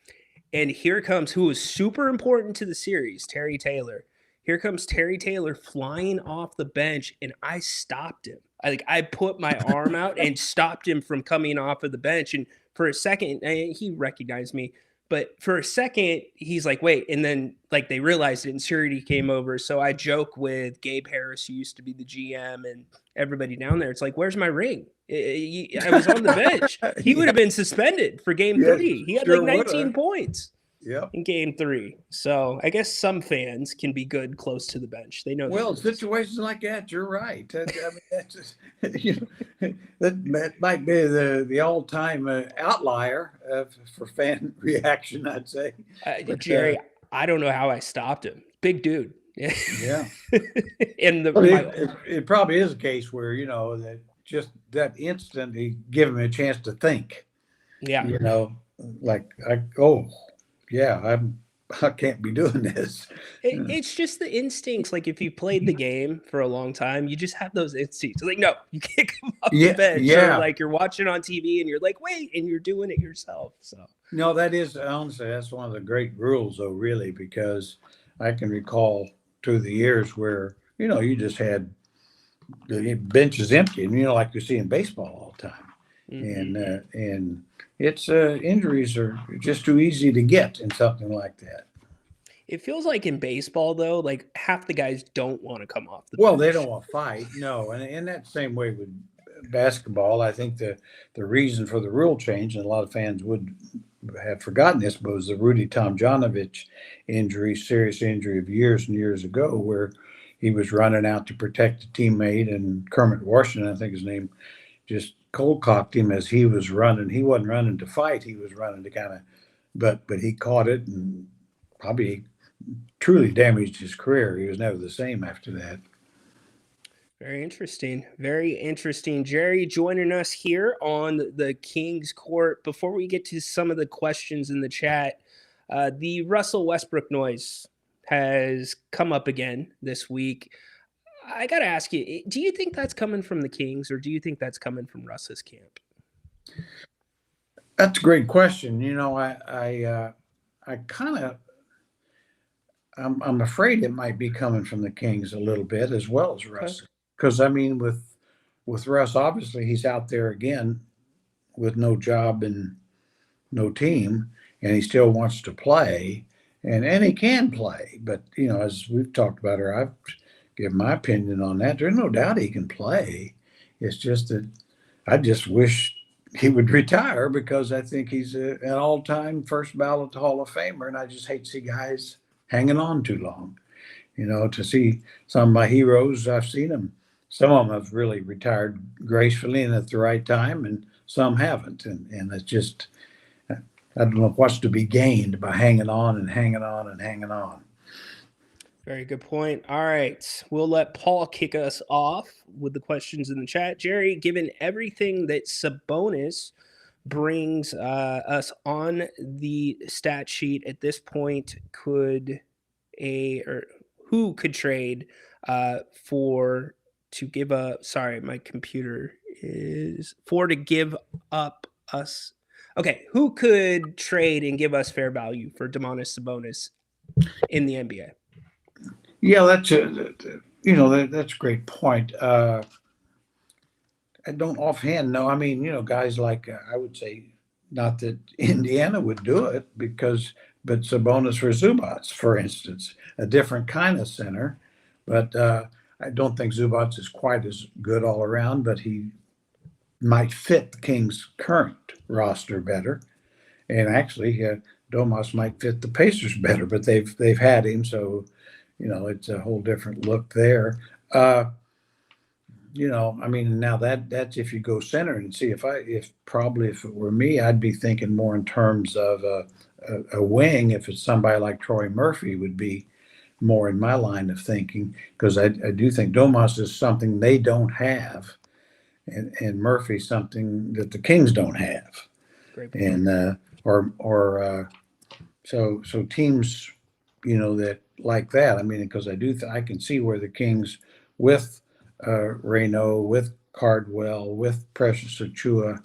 And here comes who was super important to the series, Terry Taylor. Here comes Terry Taylor flying off the bench, and I stopped him. I put my arm out and stopped him from coming off of the bench. And for a second, he recognized me. But for a second, he's like, wait. And then, like, they realized it, and security came over. So I joke with Gabe Harris, who used to be the GM, and everybody down there. It's like, where's my ring? I was on the bench. He would have been suspended for game Yeah, 3. He had sure like 19 would. points Yep. in game 3. So I guess some fans can be good close to the bench. They know. Well, situations like that, you're right. I mean, that's just, that might be the all-time outlier for fan reaction, I'd say. But, Jerry, I don't know how I stopped him. Big dude. yeah. And Well, it probably is a case where, that just that instant, he give him a chance to think. Yeah. I can't be doing this. It's just the instincts. Like if you played the game for a long time, you just have those instincts. Like, no, you can't come off the bench. Yeah. Or like you're watching on TV and you're like, wait, and you're doing it yourself. So no, that is honestly, that's one of the great rules, though, really, because I can recall through the years where you just had the benches empty, and like you see in baseball all the time, and it's injuries are just too easy to get in something like that. It feels like in baseball, though, like half the guys don't want to come off the Well, bench. they don't want to fight, no, and in that same way with basketball, I think the reason for the rule change, and a lot of fans would have forgotten this, but was the Rudy Tomjanovich injury, serious injury of years and years ago, where he was running out to protect a teammate, and Kermit Washington, I think his name, just cold cocked him as he was running. He wasn't running to fight; he was running to kind of, but he caught it and probably truly damaged his career. He was never the same after that. Very interesting. Very interesting. Jerry joining us here on the Kings Court. Before we get to some of the questions in the chat, the Russell Westbrook noise has come up again this week. I got to ask you, do you think that's coming from the Kings, or do you think that's coming from Russ's camp? That's a great question. I'm afraid it might be coming from the Kings a little bit as well as Russ. Okay. Because I mean, with Russ, obviously he's out there again with no job and no team, and he still wants to play, and he can play. But as we've talked about, or I've given my opinion on that, there's no doubt he can play. It's just that I just wish he would retire, because I think he's an all-time first ballot Hall of Famer, and I just hate to see guys hanging on too long. To see some of my heroes, I've seen them. Some of them have really retired gracefully and at the right time, and some haven't. And it's just, I don't know what's to be gained by hanging on and hanging on and hanging on. Very good point. All right. We'll let Paul kick us off with the questions in the chat. Jerry, given everything that Sabonis brings us on the stat sheet at this point, who could trade to give up? Sorry, my computer is to give up us. Okay, who could trade and give us fair value for Domantas Sabonis in the NBA? Yeah, that's a great point. I don't offhand know. I mean, guys like I would say, not that Indiana would do it, but Sabonis for Zubats, for instance, a different kind of center. But I don't think Zubats is quite as good all around, but he might fit the Kings' current roster better. And actually, Domas might fit the Pacers better, but they've had him, so it's a whole different look there. I mean, now that's if you go center and see if it were me, I'd be thinking more in terms of a wing. If it's somebody like Troy Murphy, would be more in my line of thinking, because I do think Domas is something they don't have, and Murphy something that the Kings don't have. Great point. And so teams, that like that. I mean, because I can see where the Kings with Ryno, with Cardwell, with Precious Achua,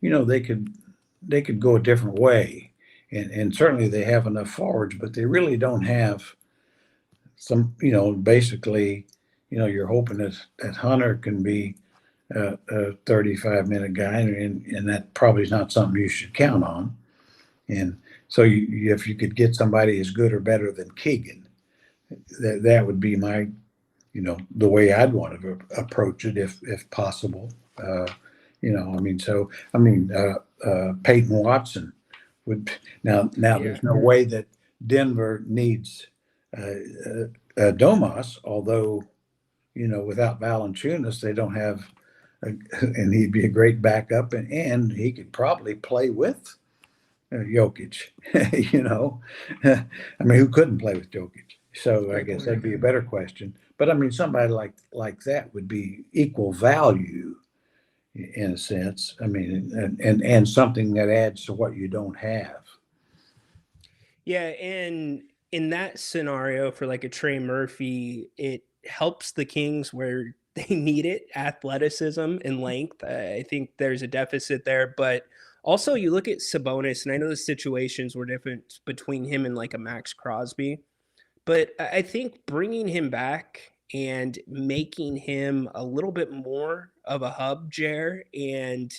they could go a different way, and certainly they have enough forwards, but they really don't have some. Basically, you're hoping that Hunter can be a 35-minute guy, and that probably is not something you should count on. And so if you could get somebody as good or better than Keegan, that would be my, the way I'd want to approach it if possible. Peyton Watson would now. Yeah. There's no way that Denver needs Domas, although without Valanciunas they don't have, and he'd be a great backup, and he could probably play with Jokic. I mean, who couldn't play with Jokic? So I guess that'd be a better question. But I mean, somebody like that would be equal value in a sense. I mean, and something that adds to what you don't have. Yeah, and in that scenario for like a Trey Murphy, it helps the Kings where they need it, athleticism and length. I think there's a deficit there, but also you look at Sabonis, and I know the situations were different between him and like a Max Crosby, but I think bringing him back and making him a little bit more of a hub, Jer, and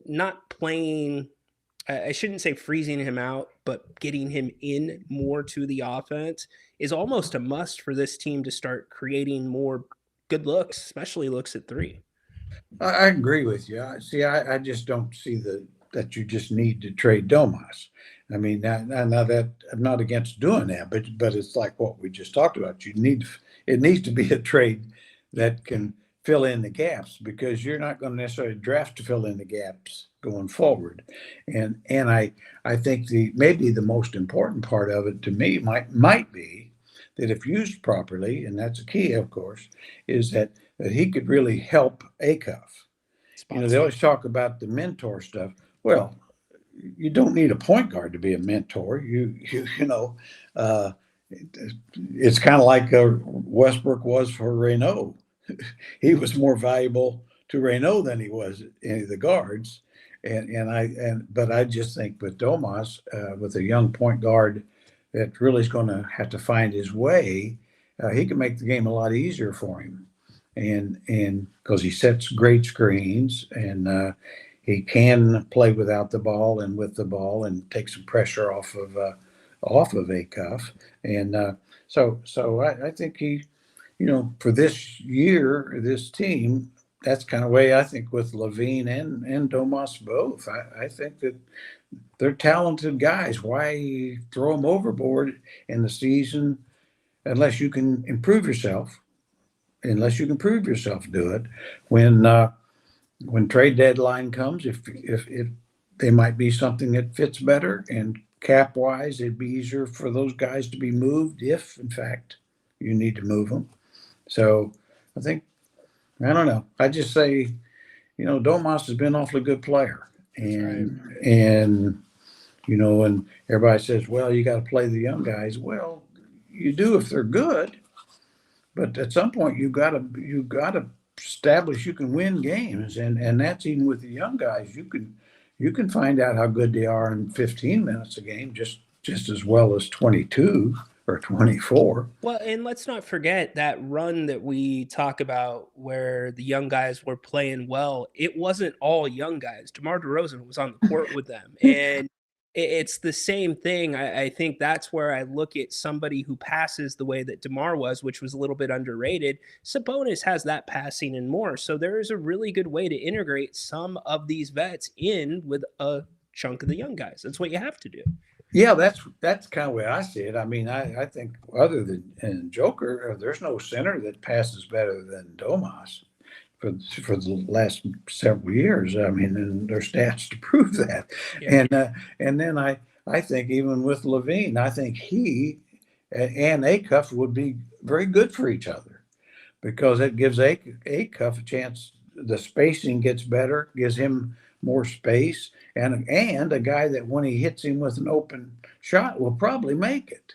not playing, I shouldn't say freezing him out, but getting him in more to the offense is almost a must for this team to start creating more good looks, especially looks at three. I agree with you. I just don't see that you just need to trade Domas. I mean, now that I'm not against doing that, but it's like what we just talked about. It needs to be a trade that can fill in the gaps, because you're not going to necessarily draft to fill in the gaps going forward. And I think maybe the most important part of it to me might be that if used properly, and that's a key, of course, is that he could really help Acuff. They always talk about the mentor stuff. Well, you don't need a point guard to be a mentor. It's kind of like Westbrook was for Reynolds. He was more valuable to Reynolds than he was any of the guards. But I just think with Domas, with a young point guard that really is going to have to find his way, he can make the game a lot easier for him. And because he sets great screens, and he can play without the ball and with the ball, and take some pressure off of Acuff. And so I think he, for this year, this team, that's kind of way I think with Levine and Domas both. I think that they're talented guys. Why throw them overboard in the season unless you can improve yourself? Unless you can prove yourself, do it. When trade deadline comes, if they might be something that fits better, and cap wise, it'd be easier for those guys to be moved if, in fact, you need to move them. So I think, I don't know. I just say, Domas has been an awfully good player, and everybody says, well, you got to play the young guys. Well, you do if they're good. But at some point, you got to establish you can win games, and that's even with the young guys. You can find out how good they are in 15 minutes a game, just as well as 22 or 24. Well, and let's not forget that run that we talk about where the young guys were playing well. It wasn't all young guys. DeMar DeRozan was on the court with them, and it's the same thing. I think that's where I look at somebody who passes the way that DeMar was, which was a little bit underrated. Sabonis has that passing and more. So there is a really good way to integrate some of these vets in with a chunk of the young guys. That's what you have to do. Yeah, that's kind of the way I see it. I mean, I think other than Joker, there's no center that passes better than Domas for the last several years. I mean, and there's stats to prove that. Yeah. And then I think even with Levine, I think he and Acuff would be very good for each other, because it gives Acuff a chance the spacing gets better, gives him more space, and a guy that when he hits him with an open shot will probably make it.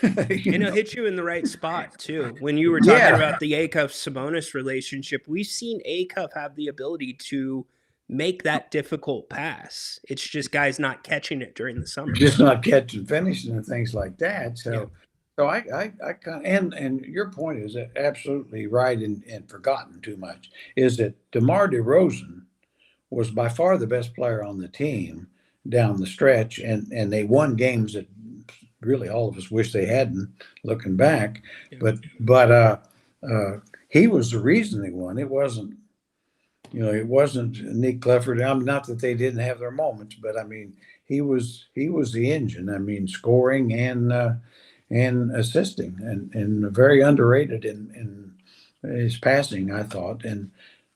You And know? it'll hit you in the right spot too. When you were talking Yeah. about the Acuff Sabonis relationship, we've seen Acuff have the ability to make that difficult pass. It's just guys not catching it during the summer. Just not catching, finishing, and things like that. So, Yeah. so I kind of, and your point is absolutely right and forgotten too much. Is that DeMar DeRozan was by far the best player on the team down the stretch, and they won games that really all of us wish they hadn't, looking back. Yeah. But he was the reason they won. It wasn't, it wasn't Nick Clifford. I mean, not that they didn't have their moments, but I mean, he was the engine. I mean, scoring and assisting, and very underrated in his passing, I thought, and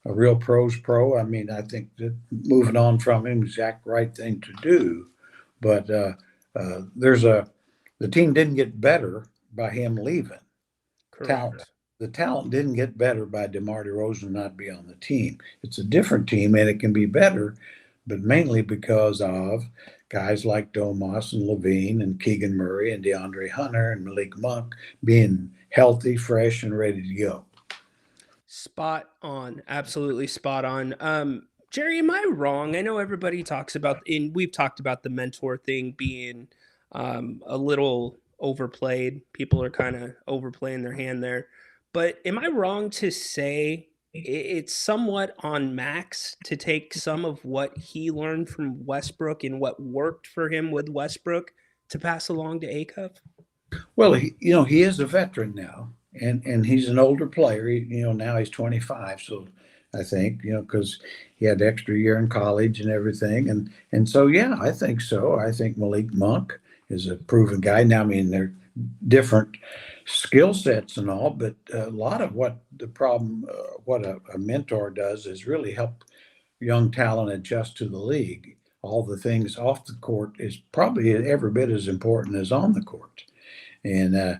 a real pro's pro. I mean, I think that moving on from him is the exact right thing to do. But the team didn't get better by him leaving. Correct. The talent didn't get better by DeMar DeRozan not be on the team. It's a different team, and it can be better, but mainly because of guys like Domas and Levine and Keegan Murray and DeAndre Hunter and Malik Monk being healthy, fresh, and ready to go. Spot on. Absolutely spot on. Jerry, am I wrong? I know everybody talks about, and we've talked about the mentor thing being a little overplayed. People are kind of overplaying their hand there. But am I wrong to say it's somewhat on Max to take some of what he learned from Westbrook and what worked for him with Westbrook to pass along to Acuff? Well, he is a veteran now, and he's an older player. Now he's 25, so I think, because he had extra year in college and everything, and so yeah, I think so. I think Malik Monk is a proven guy. Now, I mean, they're different skill sets and all, but a lot of what a mentor does is really help young talent adjust to the league. All the things off the court is probably every bit as important as on the court. And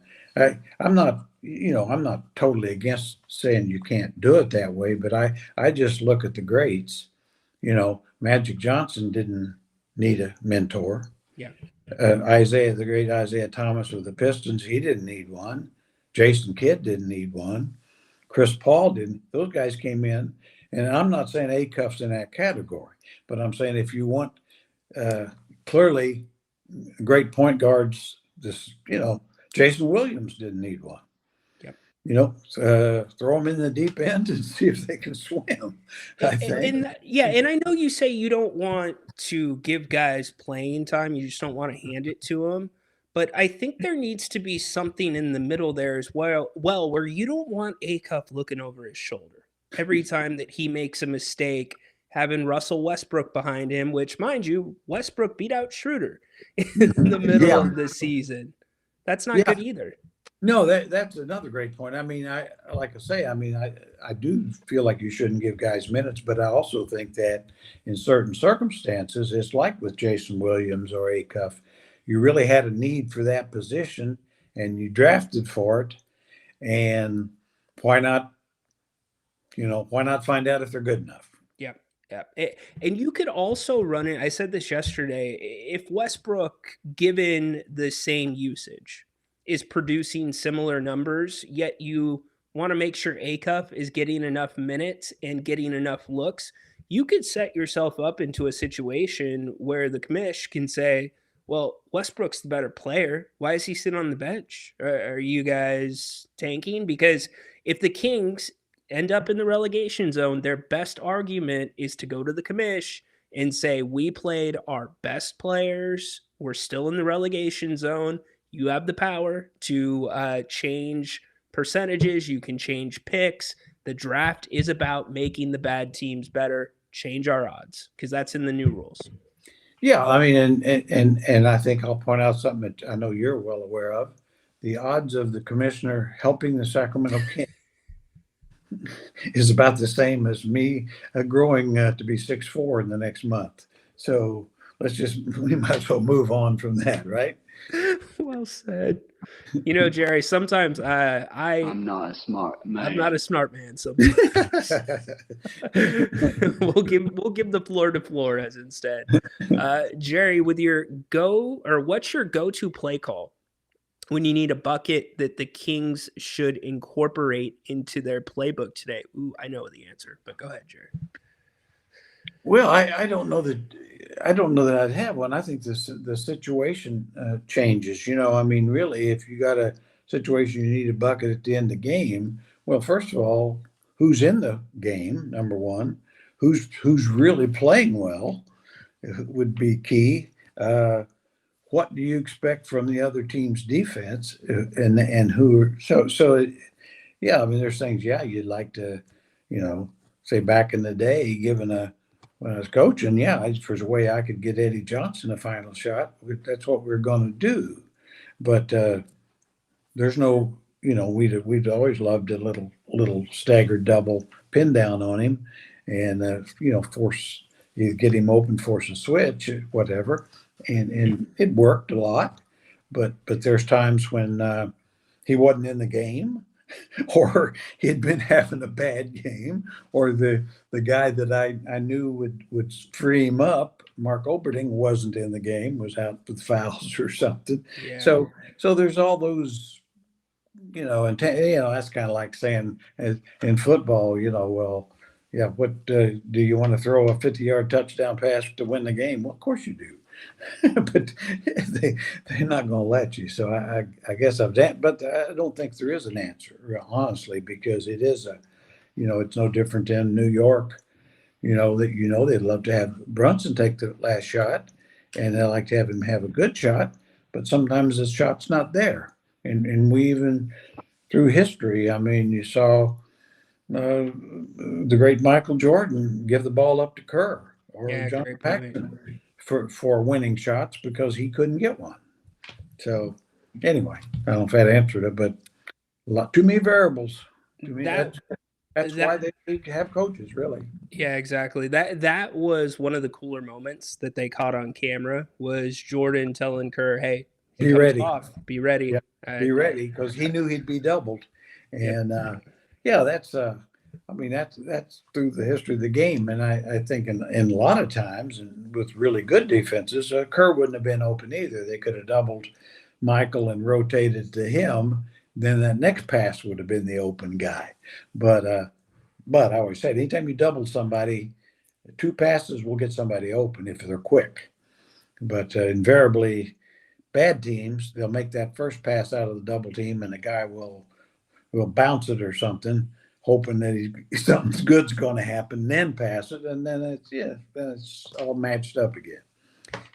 I'm not totally against saying you can't do it that way, but I just look at the greats. Magic Johnson didn't need a mentor. Yeah. The great Isaiah Thomas with the Pistons, he didn't need one. Jason Kidd didn't need one. Chris Paul didn't. Those guys came in, and I'm not saying Acuff's in that category, but I'm saying if you want clearly great point guards, Jason Williams didn't need one. Yep. Throw them in the deep end and see if they can swim. I think. And I know you say you don't want to give guys playing time. You just don't want to hand it to them. But I think there needs to be something in the middle there as well, where you don't want Acuff looking over his shoulder every time that he makes a mistake, having Russell Westbrook behind him, which, mind you, Westbrook beat out Schroeder in the middle of the season. That's not good either. No, that's another great point. I mean, I do feel like you shouldn't give guys minutes, but I also think that in certain circumstances, it's like with Jason Williams or Acuff, you really had a need for that position and you drafted for it. And why not find out if they're good enough? Yeah. And you could also run it. I said this yesterday. If Westbrook, given the same usage, is producing similar numbers, yet you want to make sure Acuff is getting enough minutes and getting enough looks, you could set yourself up into a situation where the commish can say, well, Westbrook's the better player. Why is he sitting on the bench? Are you guys tanking? Because if the Kings end up in the relegation zone, their best argument is to go to the commish and say, we played our best players. We're still in the relegation zone. You have the power to change percentages. You can change picks. The draft is about making the bad teams better. Change our odds, because that's in the new rules. Yeah, I mean, and I think I'll point out something that I know you're well aware of. The odds of the commissioner helping the Sacramento Kings is about the same as me growing to be 6'4" in the next month. So we might as well move on from that, right? Well said. You know, Jerry, sometimes I'm not a smart man. I'm not a smart man sometimes. we'll give the floor to Flores instead. Jerry, with your what's your go-to play call when you need a bucket that the Kings should incorporate into their playbook today? Ooh, I know the answer, but go ahead, Jerry. Well, I don't know that I'd have one. I think the situation changes. I mean, really, if you got a situation you need a bucket at the end of the game, well, first of all, who's in the game? Number one, who's really playing well would be key. What do you expect from the other team's defense, and yeah, I mean, there's things, yeah, you'd like to, say back in the day, when I was coaching, yeah, if there's a way I could get Eddie Johnson a final shot, that's what we're going to do. But there's no, we'd always loved a little staggered double pin down on him, and force you get him open, force a switch, whatever, and it worked a lot. But there's times when he wasn't in the game, or he'd been having a bad game, or the guy that I knew would free him up, Mark Oberding, wasn't in the game, was out with fouls or something. Yeah. So there's all those, and that's kind of like saying in football, well, yeah, what do you want to throw a 50-yard touchdown pass to win the game? Well, of course you do. But they're not going to let you. So I guess but I don't think there is an answer, honestly, because it is it's no different than New York. They'd love to have Brunson take the last shot, and they like to have him have a good shot, but sometimes the shot's not there. And we even through history, I mean, you saw the great Michael Jordan give the ball up to Kerr or John Paxson for winning shots because he couldn't get one. So anyway, I don't know if that answered it, but too many variables. That's why they have coaches, really. Yeah, exactly. That was one of the cooler moments that they caught on camera, was Jordan telling Kerr, "Hey, be ready. Be ready. Yeah, be ready," because he knew he'd be doubled. And that's that's through the history of the game. And I think in a lot of times, and with really good defenses, Kerr wouldn't have been open either. They could have doubled Michael and rotated to him. Then that next pass would have been the open guy. But I always say, anytime you double somebody, 2 passes will get somebody open if they're quick. But invariably, bad teams, they'll make that first pass out of the double team, and the guy will bounce it or something, hoping that something good's going to happen, then pass it, and then it's all matched up again.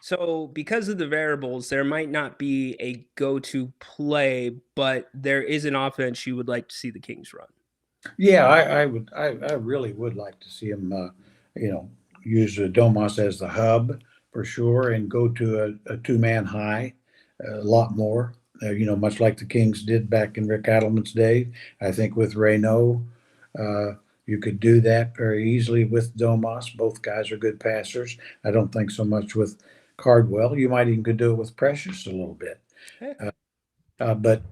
So because of the variables, there might not be a go-to play, but there is an offense you would like to see the Kings run. Yeah, I really would like to see him, use Domas as the hub for sure, and go to a 2-man high a lot more. Much like the Kings did back in Rick Adelman's day. I think with Ryno, you could do that very easily with Domas. Both guys are good passers. I don't think so much with Cardwell. You might even could do it with Precious a little bit. But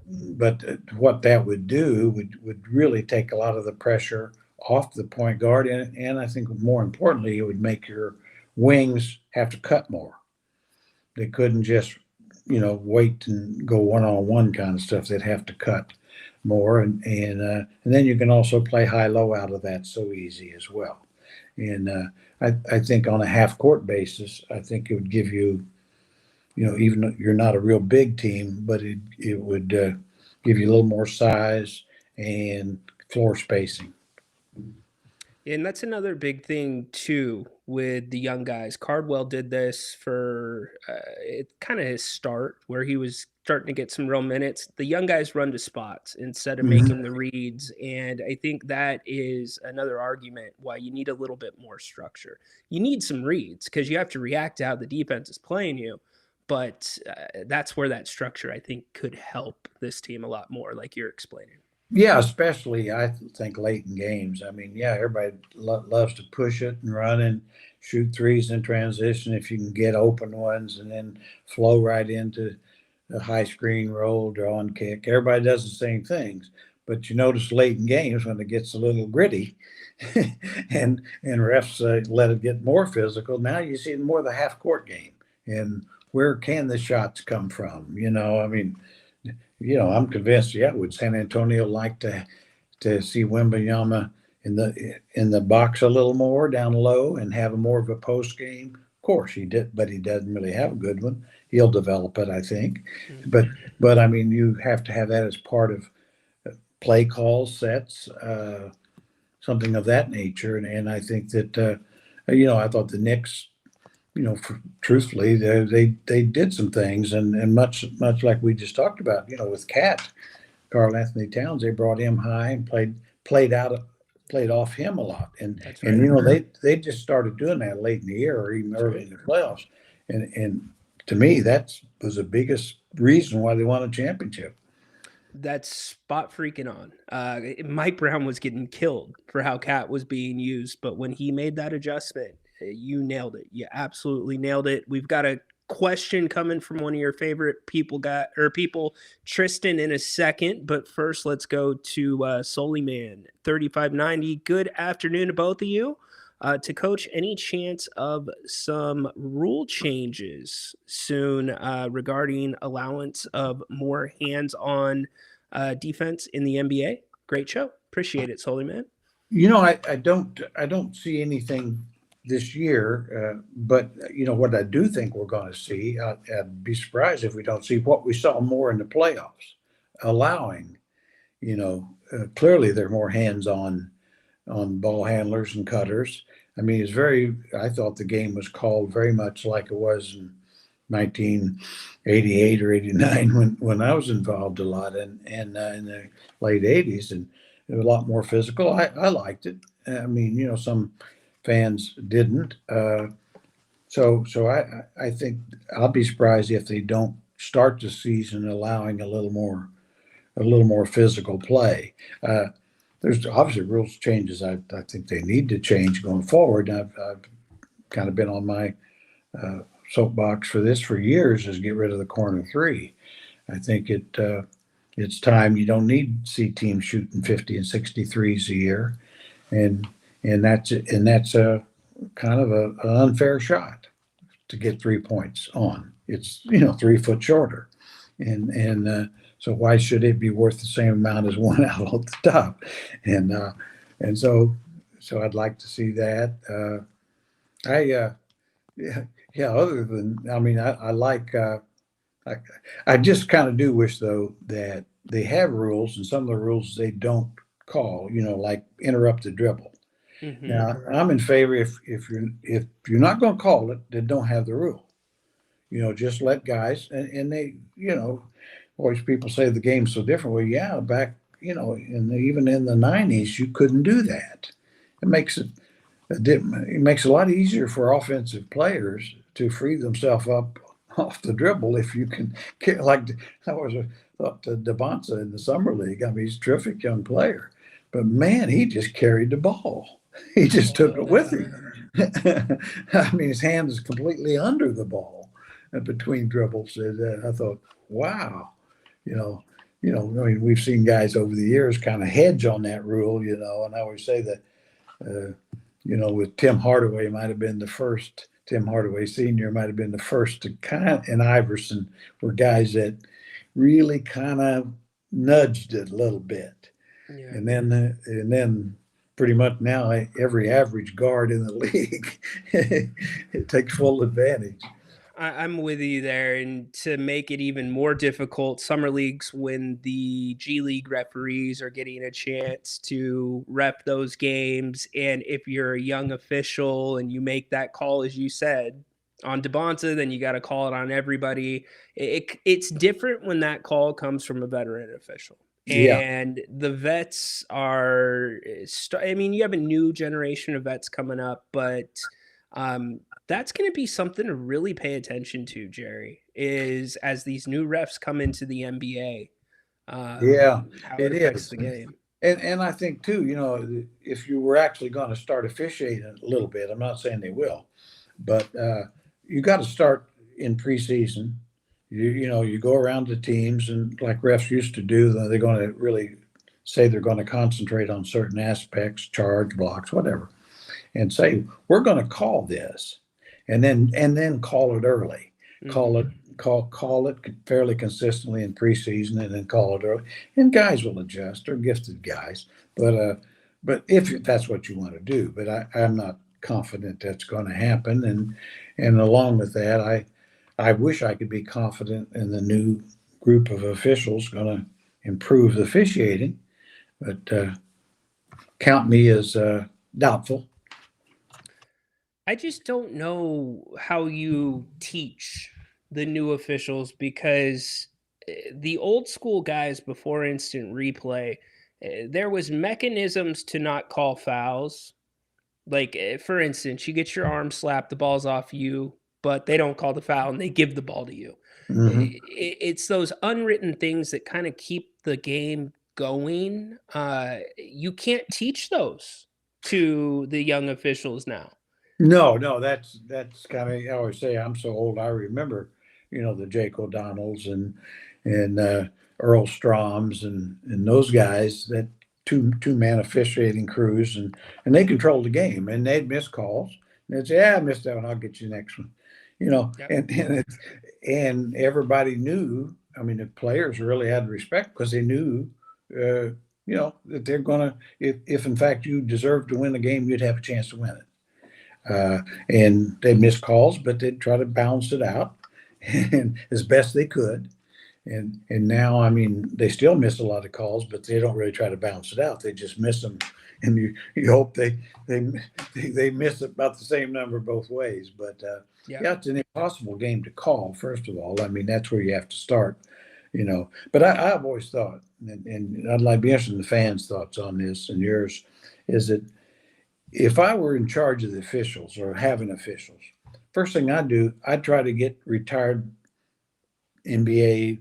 what that would do would really take a lot of the pressure off the point guard, and I think more importantly, it would make your wings have to cut more. They couldn't just wait and go one-on-one kind of stuff. They'd have to cut more, and then you can also play high-low out of that so easy as well. And I think on a half-court basis, I think it would give you, even though you're not a real big team, but it would give you a little more size and floor spacing. And that's another big thing, too, with the young guys. Cardwell did this for kind of his start, where he was starting to get some real minutes. The young guys run to spots instead of making the reads. And I think that is another argument why you need a little bit more structure. You need some reads because you have to react to how the defense is playing you. But that's where that structure, I think, could help this team a lot more, like you're explaining. Yeah, especially I think late in games. I mean, everybody loves to push it and run and shoot threes in transition if you can get open ones and then flow right into a high screen roll, draw and kick. Everybody does the same things. But you notice late in games when it gets a little gritty and refs let it get more physical, now you see more of the half court game. And where can the shots come from? I mean, I'm convinced, would San Antonio like to see Wembanyama in the box a little more down low and have more of a post game? Of course he did, but he doesn't really have a good one. He'll develop it, I think. But I mean, you have to have that as part of play calls, sets, something of that nature. And I think that I thought the Knicks, truthfully, they did some things, and much like we just talked about, with Carl Anthony Towns, they brought him high and played off him a lot, and That's right. and they just started doing that late in the year or even early in the playoffs, and to me that was the biggest reason why they won a championship. That's spot freaking on. Mike Brown was getting killed for how Cat was being used, but when he made that adjustment, you nailed it. You absolutely nailed it. We've got a question coming from one of your favorite people, Tristan, in a second. But first, let's go to Solly Man 3590. Good afternoon to both of you. To Coach, any chance of some rule changes soon regarding allowance of more hands-on defense in the NBA? Great show. Appreciate it, Solly Man. I don't see anything this year, but what I do think we're going to see, I'd be surprised if we don't see what we saw more in the playoffs, allowing, clearly they're more hands-on ball handlers and cutters. I mean, I thought the game was called very much like it was in 1988 or 89 when I was involved a lot, and in the late 80s, and it was a lot more physical. I liked it. I mean, some fans didn't. So I think I'll be surprised if they don't start the season allowing a little more physical play. There's obviously rules changes I think they need to change going forward. I've kind of been on my soapbox for this for years, is get rid of the corner three. I think it's time. You don't need to see teams shooting 50 and 63s a year, and that's a kind of an unfair shot to get 3 points on. It's 3 foot shorter, and so why should it be worth the same amount as one out at the top? And so I'd like to see that. Other than, I mean, I like. I just kind of do wish though that they have rules, and some of the rules they don't call. Like interrupt the dribble. Mm-hmm. Now I'm in favor if you're not going to call it, then don't have the rule. Just let guys and they always people say the game's so different. Well, yeah, back even in the 90s you couldn't do that. It makes it a lot easier for offensive players to free themselves up off the dribble if you can get, like I thought DeBonza in the summer league. I mean, he's a terrific young player, but man, he just carried the ball. He just took it with him. I mean, his hand is completely under the ball between dribbles. And I thought, wow, I mean, we've seen guys over the years kind of hedge on that rule, and I always say that, with Tim Hardaway might have been the first. Tim Hardaway Sr. might have been the first to and Iverson were guys that really kind of nudged it a little bit. Yeah. And then pretty much now every average guard in the league it takes full advantage. I'm with you there. And to make it even more difficult, summer leagues, when the G League referees are getting a chance to ref those games, and if you're a young official and you make that call, as you said, on DeBonza, then you got to call it on everybody. It's different when that call comes from a veteran official. And the vets are, I mean, you have a new generation of vets coming up, but that's going to be something to really pay attention to, Jerry, is as these new refs come into the NBA. How it affects the game. And I think too, if you were actually going to start officiating a little bit, I'm not saying they will, but you got to start in preseason you go around the teams, and like refs used to do, they're going to really say they're going to concentrate on certain aspects, charge, blocks, whatever, and say we're going to call this, and then call it early, call Mhm. it call it fairly consistently in preseason, and then call it early, and guys will adjust. They're gifted guys, but if that's what you want to do, but I'm not confident that's going to happen, and along with that, I wish I could be confident in the new group of officials going to improve the officiating, but count me as doubtful. I just don't know how you teach the new officials because the old school guys before instant replay, there was mechanisms to not call fouls. Like for instance, you get your arm slapped, the ball's off you, but they don't call the foul and they give the ball to you. Hmm. It's those unwritten things that kind of keep the game going. You can't teach those to the young officials now. No, that's kind of, I always say I'm so old. I remember, the Jake O'Donnells and Earl Stroms and those guys, that two man officiating crews, and they controlled the game, and they'd miss calls. And they'd say, "Yeah, I missed that one. I'll get you next one." Yep. And everybody knew. I mean, the players really had respect because they knew. That they're gonna, if in fact you deserve to win the game, you'd have a chance to win it. And they missed calls, but they'd try to balance it out and as best they could. And now, I mean, they still miss a lot of calls, but they don't really try to balance it out. They just miss them, and you hope they miss about the same number both ways. But Yeah. yeah, it's an impossible game to call. First of all, I mean, that's where you have to start. But I've always thought, and I'd like to be interested in the fans' thoughts on this and yours, is that if I were in charge of the officials or having officials, first thing I'd do, I'd try to get retired NBA,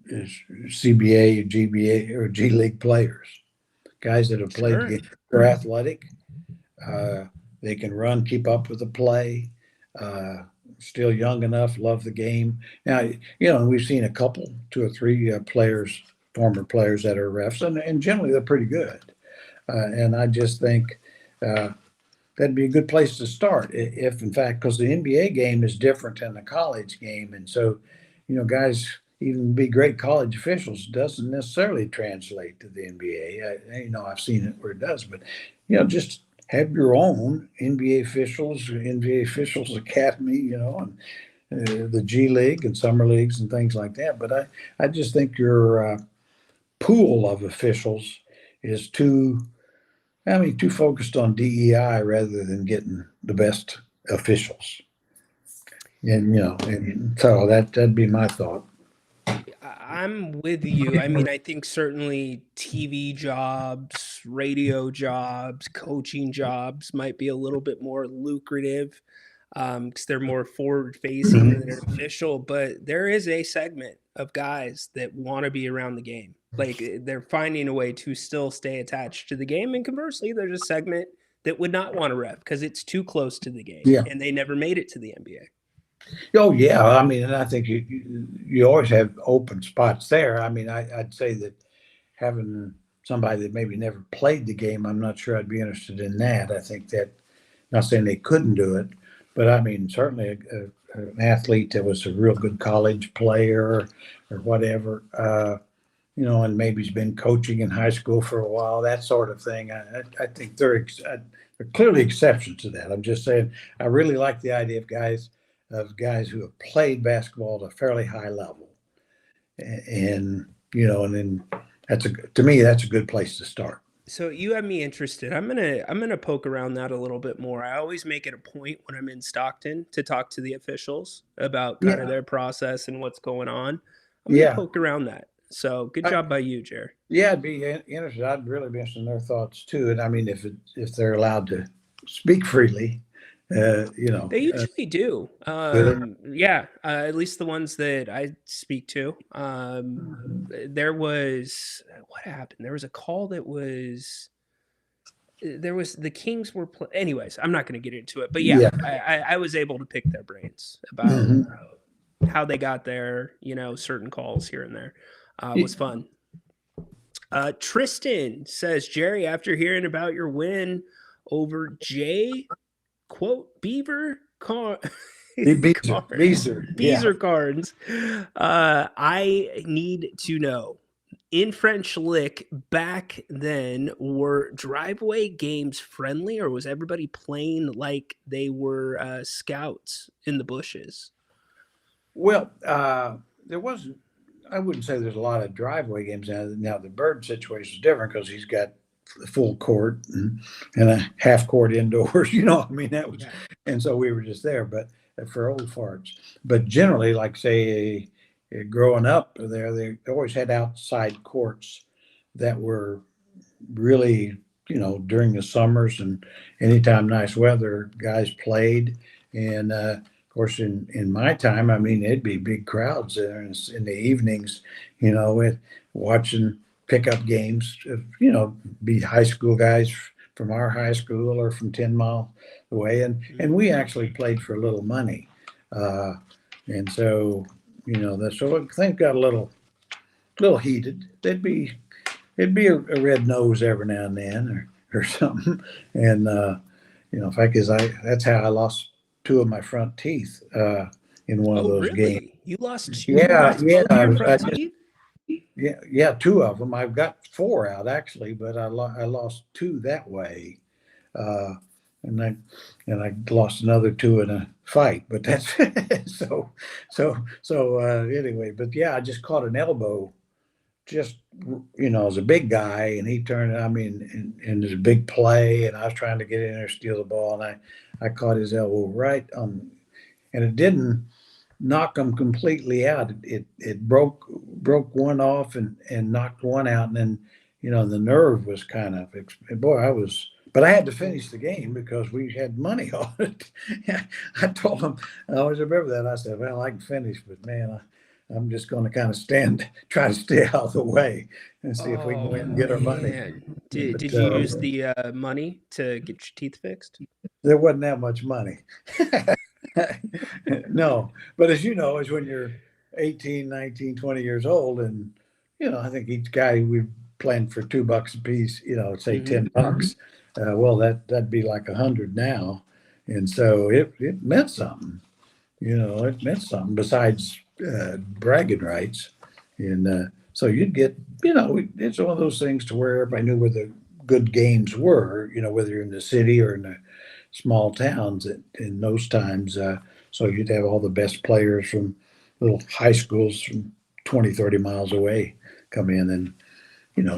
CBA, GBA, or G League players, guys that have played the Sure. game. They're athletic. Uh, they can run, keep up with the play. Uh, Still young enough, love the game. Now, we've seen a couple, two or three players, former players that are refs, and generally they're pretty good. And I just think that'd be a good place to start if in fact, because the NBA game is different than the college game. And so, guys even be great college officials doesn't necessarily translate to the NBA. I've seen it where it does, but, just have your own NBA officials academy, and the G League and summer leagues and things like that. But I just think your pool of officials is too focused on DEI rather than getting the best officials. And so that'd be my thought. I'm with you. I mean, I think certainly TV jobs, radio jobs, coaching jobs might be a little bit more lucrative because they're more forward facing than an official. But there is a segment of guys that want to be around the game. Like they're finding a way to still stay attached to the game. And conversely, there's a segment that would not want to ref because it's too close to the game Yeah. and they never made it to the NBA. Oh yeah. I mean, and I think you always have open spots there. I mean, I'd say that having somebody that maybe never played the game, I'm not sure I'd be interested in that. I think that, not saying they couldn't do it, but I mean, certainly an athlete that was a real good college player or whatever, and maybe he's been coaching in high school for a while, that sort of thing. I think they're clearly exceptions to that. I'm just saying, I really like the idea of guys who have played basketball at a fairly high level, and then to me that's a good place to start. So you have me interested. I'm gonna poke around that a little bit more. I always make it a point when I'm in Stockton to talk to the officials about kind of Yeah, their process and what's going on. I'm gonna yeah, poke around that. So good job by you, Jer. yeah. I'd be interested. I'd really be interested in their thoughts too. And I mean, if they're allowed to speak freely, They usually do. Yeah, at least the ones that I speak to. There was what happened? There was a call that was the Kings were anyways, I'm not going to get into it, but yeah, yeah. I was able to pick their brains about Mhm. how they got there, certain calls here and there. Was fun. Tristan says, Jerry, after hearing about your win over Jay, quote, Beaver Beezer Carnes, I need to know, in French Lick back then, were driveway games friendly, or was everybody playing like they were scouts in the bushes? Well, there wasn't. I wouldn't say there's a lot of driveway games now. Now the Bird situation is different because he's got the full court and a half court indoors. I mean that was, and so we were just there. But for old farts, but generally, like say, growing up there, they always had outside courts that were really, during the summers and anytime nice weather, guys played. And of course, in my time, I mean, it'd be big crowds there in the evenings, with watching pickup games, be high school guys from our high school or from 10 miles away. And we actually played for a little money. And so, so things got a little heated. It'd be a red nose every now and then or something. And, in fact, that's how I lost two of my front teeth in one of those really? games. You lost two? Yeah. Teeth? Yeah, two of them. I've got four out actually, but I lost two that way. And I lost another two in a fight, but that's so anyway, but yeah, I just caught an elbow just, as a big guy, and he turned, and there's a big play, and I was trying to get in there, steal the ball, and I caught his elbow right on, and it didn't knock him completely out. It broke one off and knocked one out, and then, the nerve was kind of, boy, but I had to finish the game because we had money on it. I told him, I always remember that. I said, well, I can finish, but man, I'm just going to kind of try to stay out of the way and see if we can win and get our money. Did you use the money to get your teeth fixed? There wasn't that much money. No, but as you know, is when you're 18, 19, 20 years old, and I think each guy we planned for $2 a piece, say $10. Well, that'd be like 100 now, and so it meant something. It meant something besides bragging rights, and so you'd get, it's one of those things to where everybody knew where the good games were, whether you're in the city or in the small towns in those times. So you'd have all the best players from little high schools from 20, 30 miles away come in and,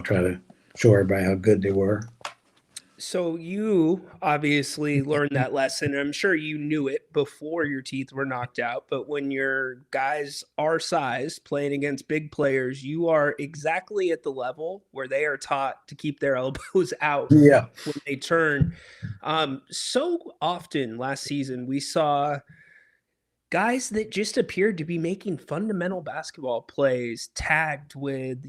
try to show everybody how good they were. So you obviously learned that lesson. I'm sure you knew it before your teeth were knocked out, but when your guys our size playing against big players, you are exactly at the level where they are taught to keep their elbows out when they turn. So often last season, we saw guys that just appeared to be making fundamental basketball plays tagged with,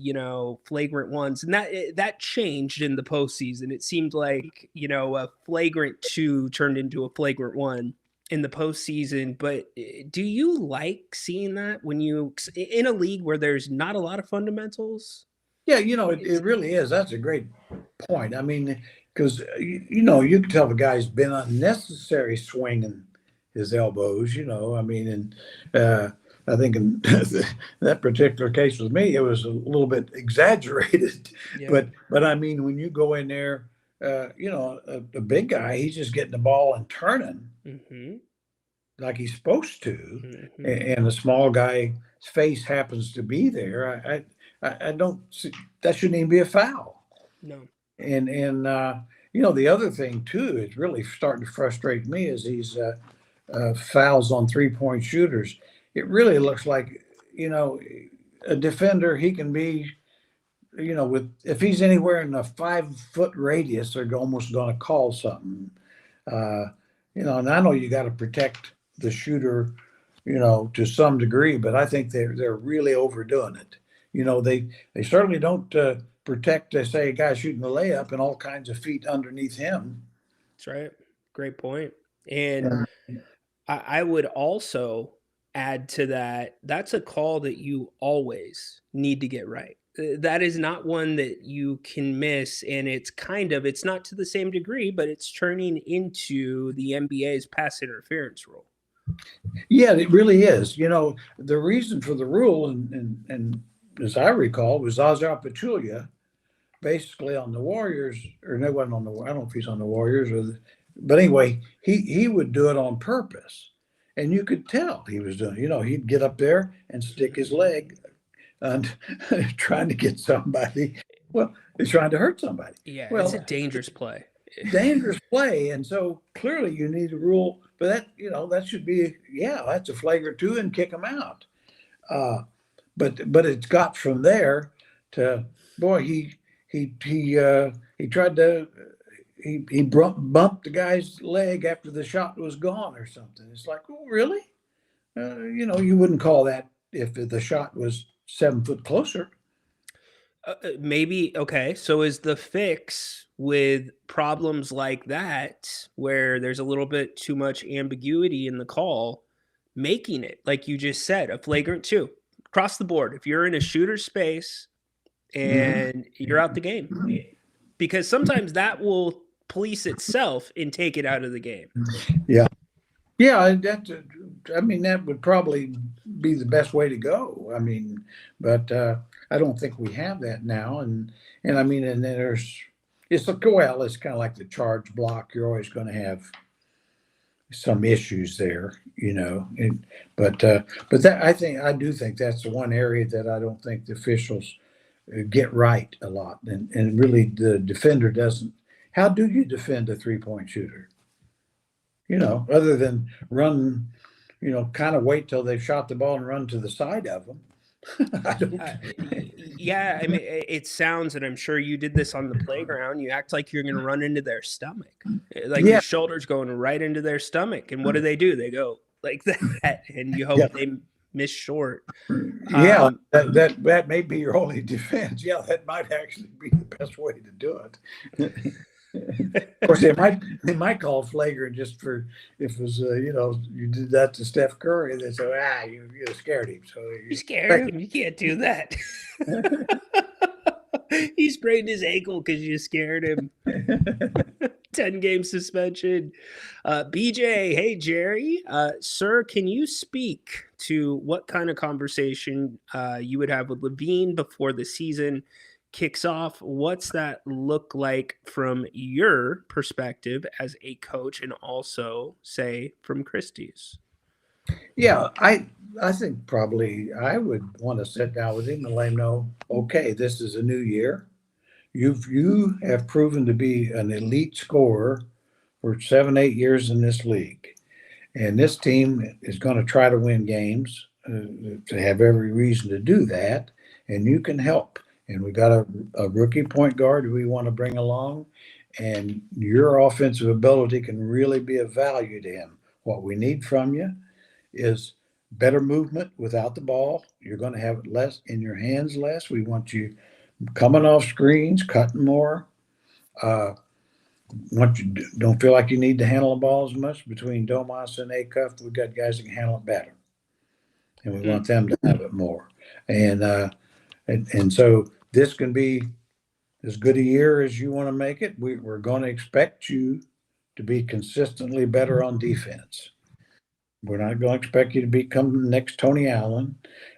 flagrant ones. And that changed in the postseason. It seemed like, a flagrant 2 turned into a flagrant 1 in the postseason. But do you like seeing that when you, in a league where there's not a lot of fundamentals? Yeah, it really is. That's a great point. I mean, because, you can tell the guy's been unnecessary swinging his elbows, and I think in that particular case with me, it was a little bit exaggerated. Yeah. But I mean, when you go in there, a big guy, he's just getting the ball and turning like he's supposed to, and the small guy's face happens to be there. I don't see, that shouldn't even be a foul. No. And the other thing too is really starting to frustrate me is these fouls on 3-point shooters. It really looks like, a defender, he can be, if he's anywhere in a 5-foot radius, they're almost going to call something. And I know you got to protect the shooter, to some degree, but I think they're really overdoing it. They certainly don't protect, say, a guy shooting a layup and all kinds of feet underneath him. That's right. Great point. And I would also add to that, that's a call that you always need to get right. That is not one that you can miss. And it's not to the same degree, but it's turning into the NBA's pass interference rule. Yeah, it really is. The reason for the rule, and as I recall, was Zaza Pachulia, basically on the Warriors, or no, wasn't on the. I don't know if he's on the Warriors, but anyway, he would do it on purpose, and you could tell he was doing. He'd get up there and stick his leg, and trying to get somebody. Well, he's trying to hurt somebody. Yeah, well, it's a dangerous play. Dangerous play, and so clearly you need a rule. But that should be, that's a flagrant 2 and kick them out. But it's got from there to, boy, he tried to he bumped the guy's leg after the shot was gone or something. It's like, oh, really? You wouldn't call that if the shot was 7 foot closer. Maybe. Okay. So is the fix with problems like that, where there's a little bit too much ambiguity in the call, making it, like you just said, a flagrant 2 across the board? If you're in a shooter's space and you're out the game, because sometimes that will police itself and take it out of the game. Yeah. That would probably be the best way to go. But I don't think we have that now. And then it's kind of like the charge block. You're always going to have some issues there, but I do think that's the one area that I don't think the officials get right a lot. And really the defender doesn't. How do you defend a 3-point shooter? Other than run, kind of wait till they've shot the ball and run to the side of them. I don't. Yeah, it sounds, and I'm sure you did this on the playground. You act like you're going to run into their stomach, like your shoulder's going right into their stomach. And what do? They go like that, and you hope they miss short. Yeah, that may be your only defense. Yeah, that might actually be the best way to do it. Of course, they might call flagrant just for if it was you did that to Steph Curry. They say you scared him, so you scared him. You can't do that. He sprained his ankle because you scared him. 10-game suspension. BJ, hey Jerry, sir, can you speak to what kind of conversation you would have with Levine before the season kicks off? What's that look like from your perspective as a coach, and also say from Christie's? Yeah, I think probably I would want to sit down with him and let him know, okay, this is a new year. You have proven to be an elite scorer for 7-8 years in this league, and this team is going to try to win games. To have every reason to do that, and you can help. And we got a rookie point guard who we want to bring along, and your offensive ability can really be of value to him. What we need from you is better movement without the ball. You're going to have it less in your hands less. We want you coming off screens, cutting more. Once you don't feel like you need to handle the ball as much between Domas and Acuff, we've got guys that can handle it better, and we want them to have it more. And so this can be as good a year as you want to make it. We're going to expect you to be consistently better on defense. We're not going to expect you to become the next Tony Allen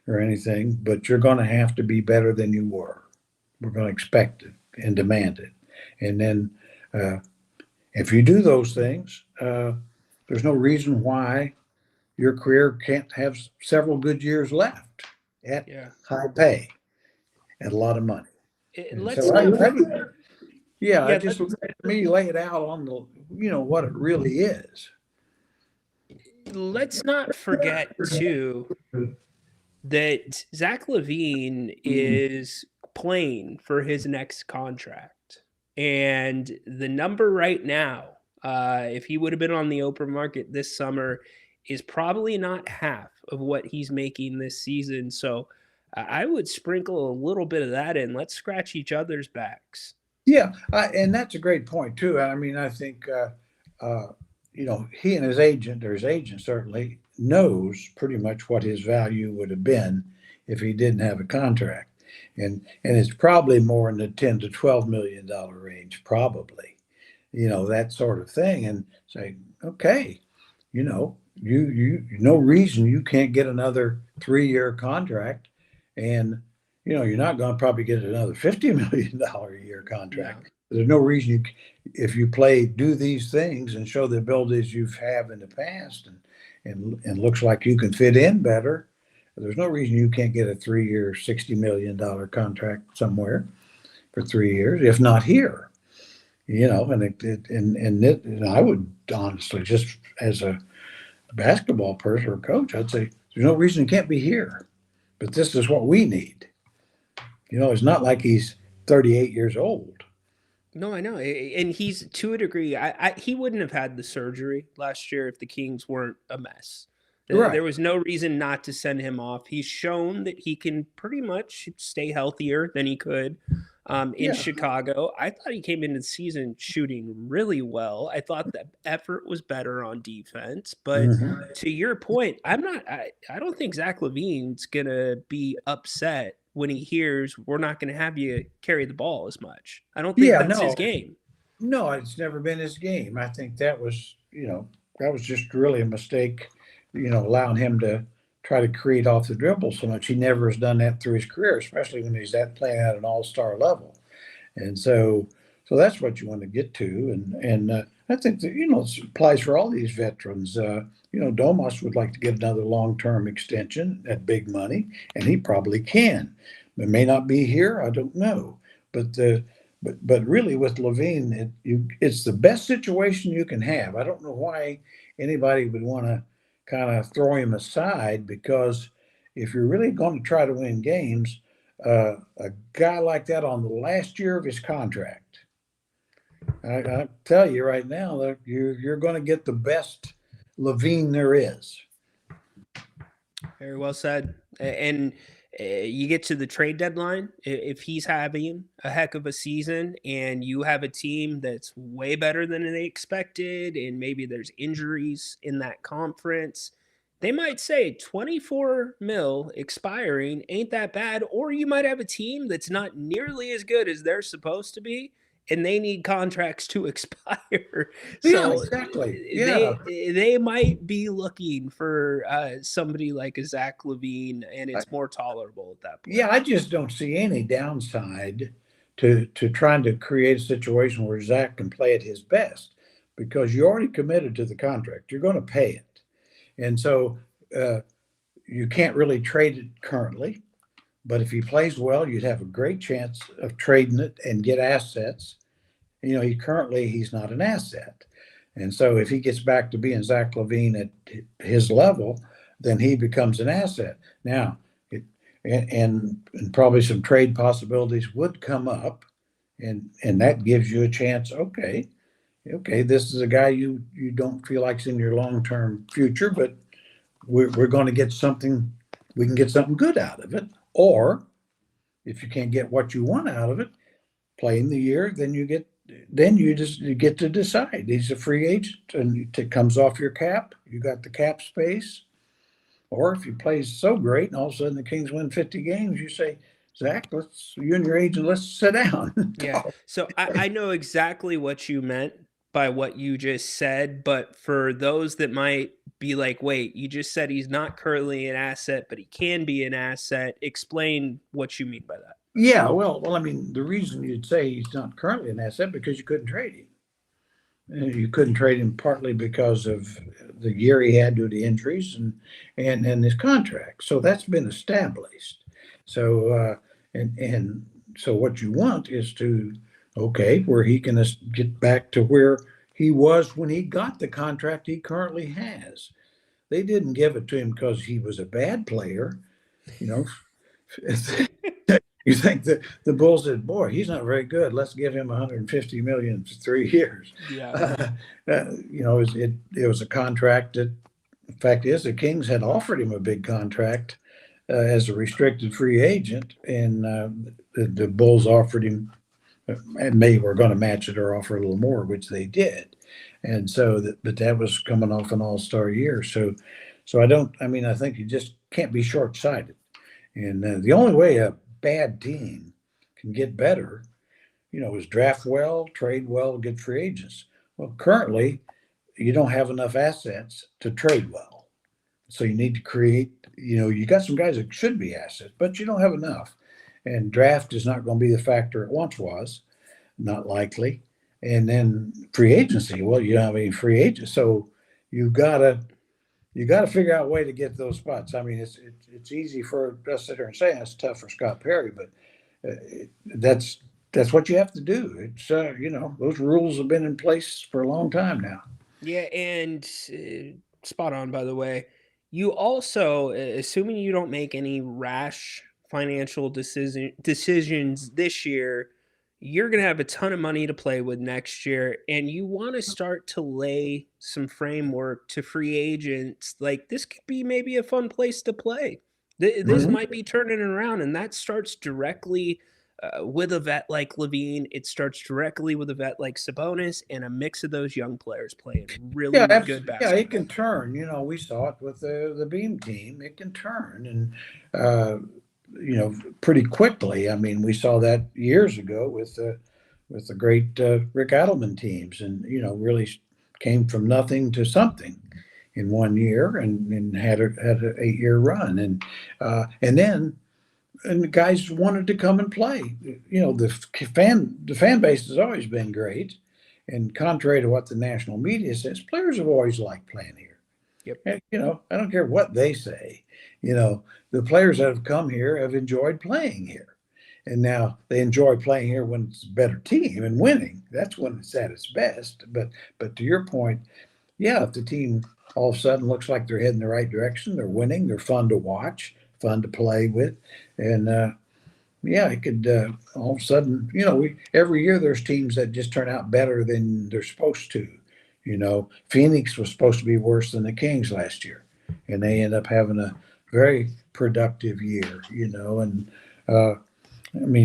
or anything, but you're going to have to be better than you were. We're going to expect it and demand it. And then if you do those things, there's no reason why your career can't have several good years left at high pay. And a lot of money. Just let me lay it out on the, what it really is. Let's not forget too that Zach LaVine is playing for his next contract, and the number right now, if he would have been on the open market this summer, is probably not half of what he's making this season. So I would sprinkle a little bit of that in. Let's scratch each other's backs. Yeah, and that's a great point too. I think, he and his agent, or his agent certainly, knows pretty much what his value would have been if he didn't have a contract. And it's probably more in the 10 to $12 million range, probably, that sort of thing. And say, okay, you no reason you can't get another 3-year contract, and you're not going to probably get another $50 million a year contract. Yeah. There's no reason if you do these things and show the abilities you have in the past, and looks like you can fit in better, there's no reason you can't get a 3-year, $60 million contract somewhere for 3 years, if not here. And I would honestly, just as a basketball person or coach, I'd say there's no reason it can't be here, but this is what we need. It's not like he's 38 years old. No, I know. And he's, to a degree, he wouldn't have had the surgery last year if the Kings weren't a mess. Right. There was no reason not to send him off. He's shown that he can pretty much stay healthier than he could in Chicago. I thought he came into the season shooting really well. I thought that effort was better on defense. But to your point, I don't think Zach LaVine's going to be upset when he hears we're not going to have you carry the ball as much. I don't think that's his game. No, it's never been his game. I think that was just really a mistake, allowing him to try to create off the dribble so much. He never has done that through his career, especially when he's playing at an all-star level. And so that's what you want to get to. And I think that, it applies for all these veterans. Domas would like to get another long-term extension at big money, and he probably can. It may not be here. I don't know. But really with LaVine, it's the best situation you can have. I don't know why anybody would want to kind of throw him aside, because if you're really going to try to win games, a guy like that on the last year of his contract, I tell you right now that you're going to get the best LaVine there is. Very well said. And you get to the trade deadline, if he's having a heck of a season and you have a team that's way better than they expected, and maybe there's injuries in that conference, they might say 24 mil expiring ain't that bad. Or you might have a team that's not nearly as good as they're supposed to be, and they need contracts to expire. Yeah, exactly. Yeah. They might be looking for somebody like a Zach LaVine, and it's more tolerable at that point. Yeah, I just don't see any downside to trying to create a situation where Zach can play at his best, because you already committed to the contract. You're going to pay it. And so you can't really trade it currently. But if he plays well, you'd have a great chance of trading it and get assets. He's not an asset. And so if he gets back to being Zach LaVine at his level, then he becomes an asset. Now, and probably some trade possibilities would come up, and that gives you a chance. Okay, this is a guy you don't feel like's in your long-term future, but we're going to get something. We can get something good out of it. Or if you can't get what you want out of it, playing the year, then you get to decide. He's a free agent, and it comes off your cap. You got the cap space. Or if he plays so great and all of a sudden the Kings win 50 games, you say, Zach, you and your agent, let's sit down. Yeah. So I know exactly what you meant by what you just said, but for those that might be like, wait, you just said he's not currently an asset, but he can be an asset. Explain what you mean by that. Yeah, well, I mean, the reason you'd say he's not currently an asset because you couldn't trade him. You couldn't trade him partly because of the year he had due to injuries and his contract. So that's been established. So so what you want is where he can get back to where he was when he got the contract he currently has. They didn't give it to him because he was a bad player. You think that the Bulls said, boy, he's not very good. Let's give him $150 million for 3 years. Yeah. It was a contract that, the fact is, the Kings had offered him a big contract as a restricted free agent, and the Bulls offered him, and they were going to match it or offer a little more, which they did. And so, but that was coming off an all-star year. So So I think you just can't be short-sighted. And the only way a bad team can get better, is draft well, trade well, get free agents. Well, currently, you don't have enough assets to trade well. So you need to create, you got some guys that should be assets, but you don't have enough. And draft is not going to be the factor it once was, not likely. And then free agency, well, you don't have any free agents. So you gotta figure out a way to get those spots. I mean, it's easy for us to sit here and say it's tough for Scott Perry, but that's what you have to do. It's those rules have been in place for a long time now. Yeah, and spot on, by the way. You also, assuming you don't make any rash financial decisions this year, you're going to have a ton of money to play with next year, and you want to start to lay some framework to free agents. Like, this could be maybe a fun place to play. This might be turning around, and that starts directly with a vet like Levine. It starts directly with a vet like Sabonis, and a mix of those young players playing really good basketball. Yeah, it can turn. We saw it with the Beam team. It can turn, and pretty quickly. I mean, we saw that years ago with the great Rick Adelman teams, and really came from nothing to something in 1 year, and had an 8-year run, and then the guys wanted to come and play. The fan base has always been great, and contrary to what the national media says, players have always liked playing here. Yep. And, I don't care what they say. The players that have come here have enjoyed playing here. And now they enjoy playing here when it's a better team and winning. That's when it's at its best. But to your point, yeah, if the team all of a sudden looks like they're heading the right direction, they're winning, they're fun to watch, fun to play with. And it could all of a sudden, every year there's teams that just turn out better than they're supposed to. Phoenix was supposed to be worse than the Kings last year, and they end up having a very productive year, and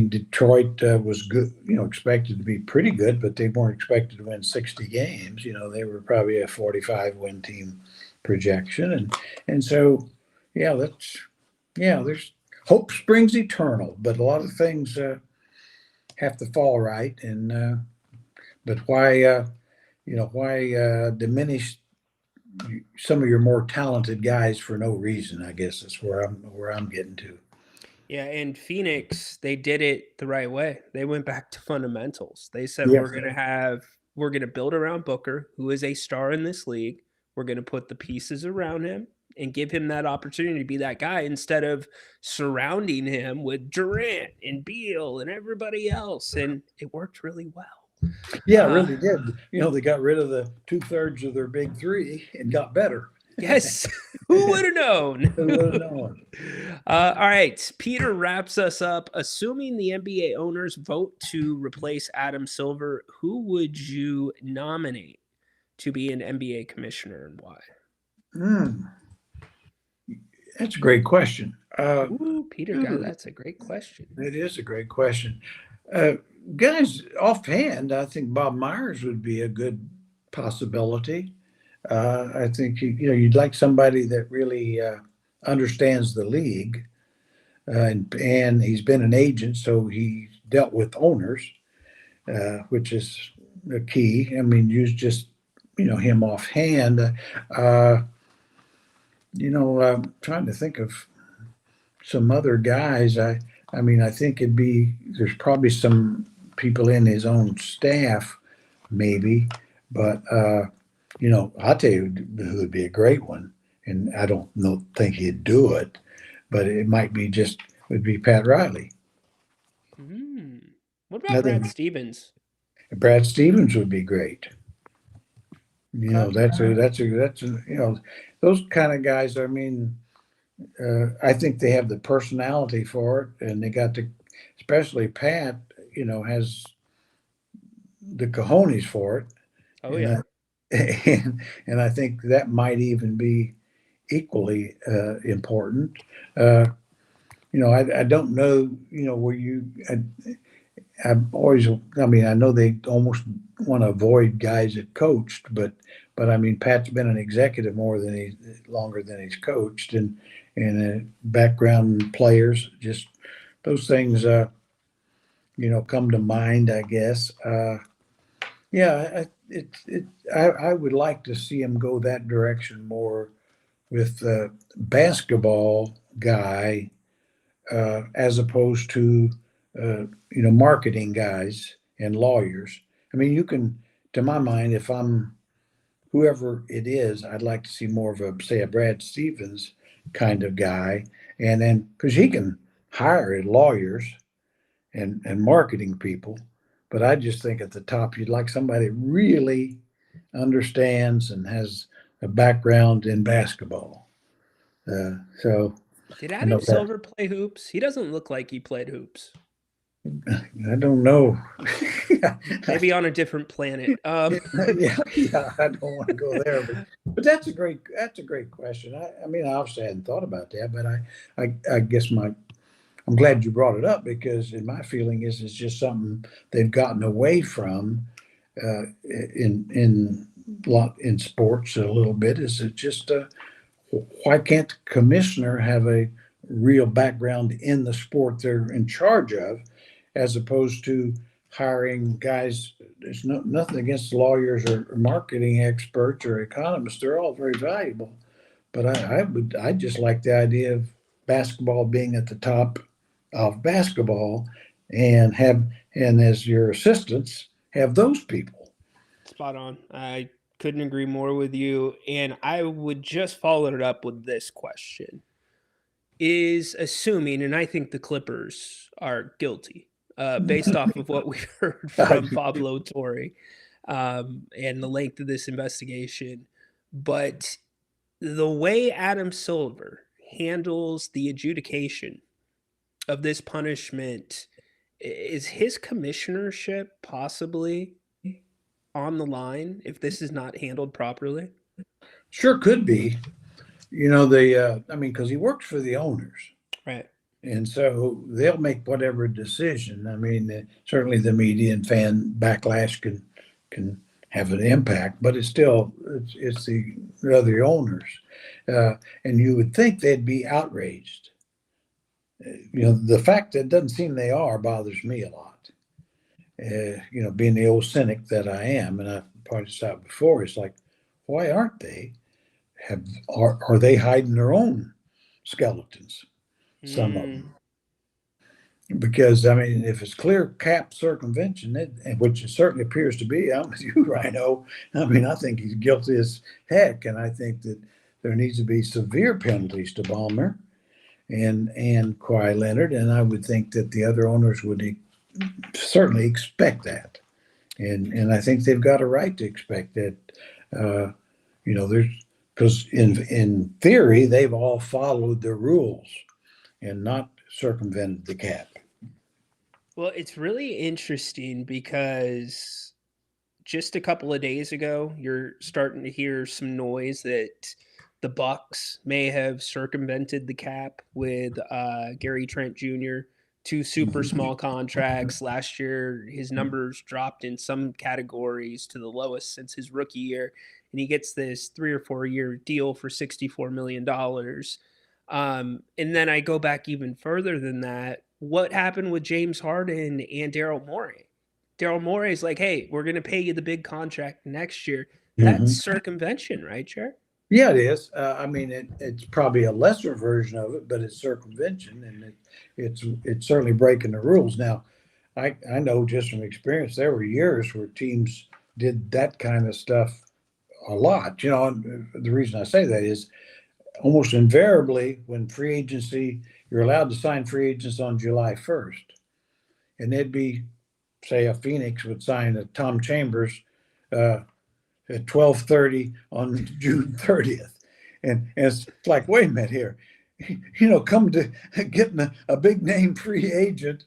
Detroit was good, expected to be pretty good, but they weren't expected to win 60 games. They were probably a 45 win team projection. And so, there's hope springs eternal, but a lot of things have to fall right. And, but why diminish some of your more talented guys for no reason? I guess is where I'm getting to. Yeah, and Phoenix, they did it the right way. They went back to fundamentals. They said, we're going to build around Booker, who is a star in this league. We're going to put the pieces around him and give him that opportunity to be that guy, instead of surrounding him with Durant and Beal and everybody else. And it worked really well. Yeah, it really did. They got rid of the 2/3 of their big three and got better. Yes. Who would have known? Who would have known? All right. Peter wraps us up. Assuming the NBA owners vote to replace Adam Silver, who would you nominate to be an NBA commissioner, and why? That's a great question. Peter, God, that's a great question. It is a great question. Guys, offhand, I think Bob Myers would be a good possibility. I think you'd like somebody that really understands the league, and he's been an agent, so he dealt with owners, which is the key. I mean, use just him offhand. I'm trying to think of some other guys. I think there's probably some people in his own staff, maybe, but. I'll tell you who would be a great one, and I don't think he'd do it, but it would be Pat Riley. What about Brad Stevens? Brad Stevens would be great. That's those kind of guys. I mean, I think they have the personality for it, and they got especially Pat, has the cojones for it. Oh, yeah. And I think that might even be equally important. I don't know, where I know they almost want to avoid guys that coached, but but I mean, Pat's been an executive longer than he's coached, and background players, just those things, come to mind, I guess. Yeah, I would like to see him go that direction more with basketball guy as opposed to marketing guys and lawyers. I mean, you can, to my mind, if I'm whoever it is, I'd like to see more of a Brad Stevens kind of guy, and then because he can hire lawyers and marketing people, but I just think at the top you'd like somebody really understands and has a background in basketball. So Did I know Adam that. Silver play hoops? He doesn't look like he played hoops. I don't know. Maybe on a different planet. Yeah, I don't want to go there, but that's a great question. I mean, I obviously hadn't thought about that, but I guess I'm glad you brought it up, because in my feeling is it's just something they've gotten away from in sports a little bit. Is it just why can't the commissioner have a real background in the sport they're in charge of, as opposed to hiring guys? There's nothing against lawyers or marketing experts or economists; they're all very valuable. But I just like the idea of basketball being at the top of basketball, and as your assistants have those people. Spot on. I couldn't agree more with you. And I would just follow it up with this question: is assuming, and I think the Clippers are guilty, based off of what we've heard from Pablo Torre, and the length of this investigation. But the way Adam Silver handles the adjudication of this punishment, is his commissionership possibly on the line if this is not handled properly? Sure could be. I mean, because he works for the owners. Right. And so they'll make whatever decision. I mean, certainly the media and fan backlash can have an impact, but it's still it's the other owners, and you would think they'd be outraged. The fact that it doesn't seem they are bothers me a lot. Being the old cynic that I am, and I've pointed this out before, it's like, why aren't they? Are they hiding their own skeletons? Some of them. Because I mean, if it's clear cap circumvention, which it certainly appears to be, I'm with you, Ryno. I mean, I think he's guilty as heck, and I think that there needs to be severe penalties to Ballmer and Kawhi Leonard, and I would think that the other owners would certainly expect that, and I think they've got a right to expect that. There's because in theory they've all followed the rules and not circumvented the cap. Well, it's really interesting because just a couple of days ago, you're starting to hear some noise that the Bucks may have circumvented the cap with Gary Trent Jr. 2 super small contracts. Last year, his numbers dropped in some categories to the lowest since his rookie year, and he gets this 3 or 4 year deal for $64 million. And then I go back even further than that. What happened with James Harden and Daryl Morey? Daryl Morey is like, hey, we're going to pay you the big contract next year. That's circumvention, right, Chair? Yeah, it is. I mean, it's probably a lesser version of it, but it's circumvention, and it's certainly breaking the rules. Now, I know just from experience, there were years where teams did that kind of stuff a lot. And the reason I say that is almost invariably when free agency, you're allowed to sign free agents on July 1st. And they'd be, say, a Phoenix would sign a Tom Chambers at 12:30 on June 30th. And it's like, wait a minute here. Come to getting a big name free agent,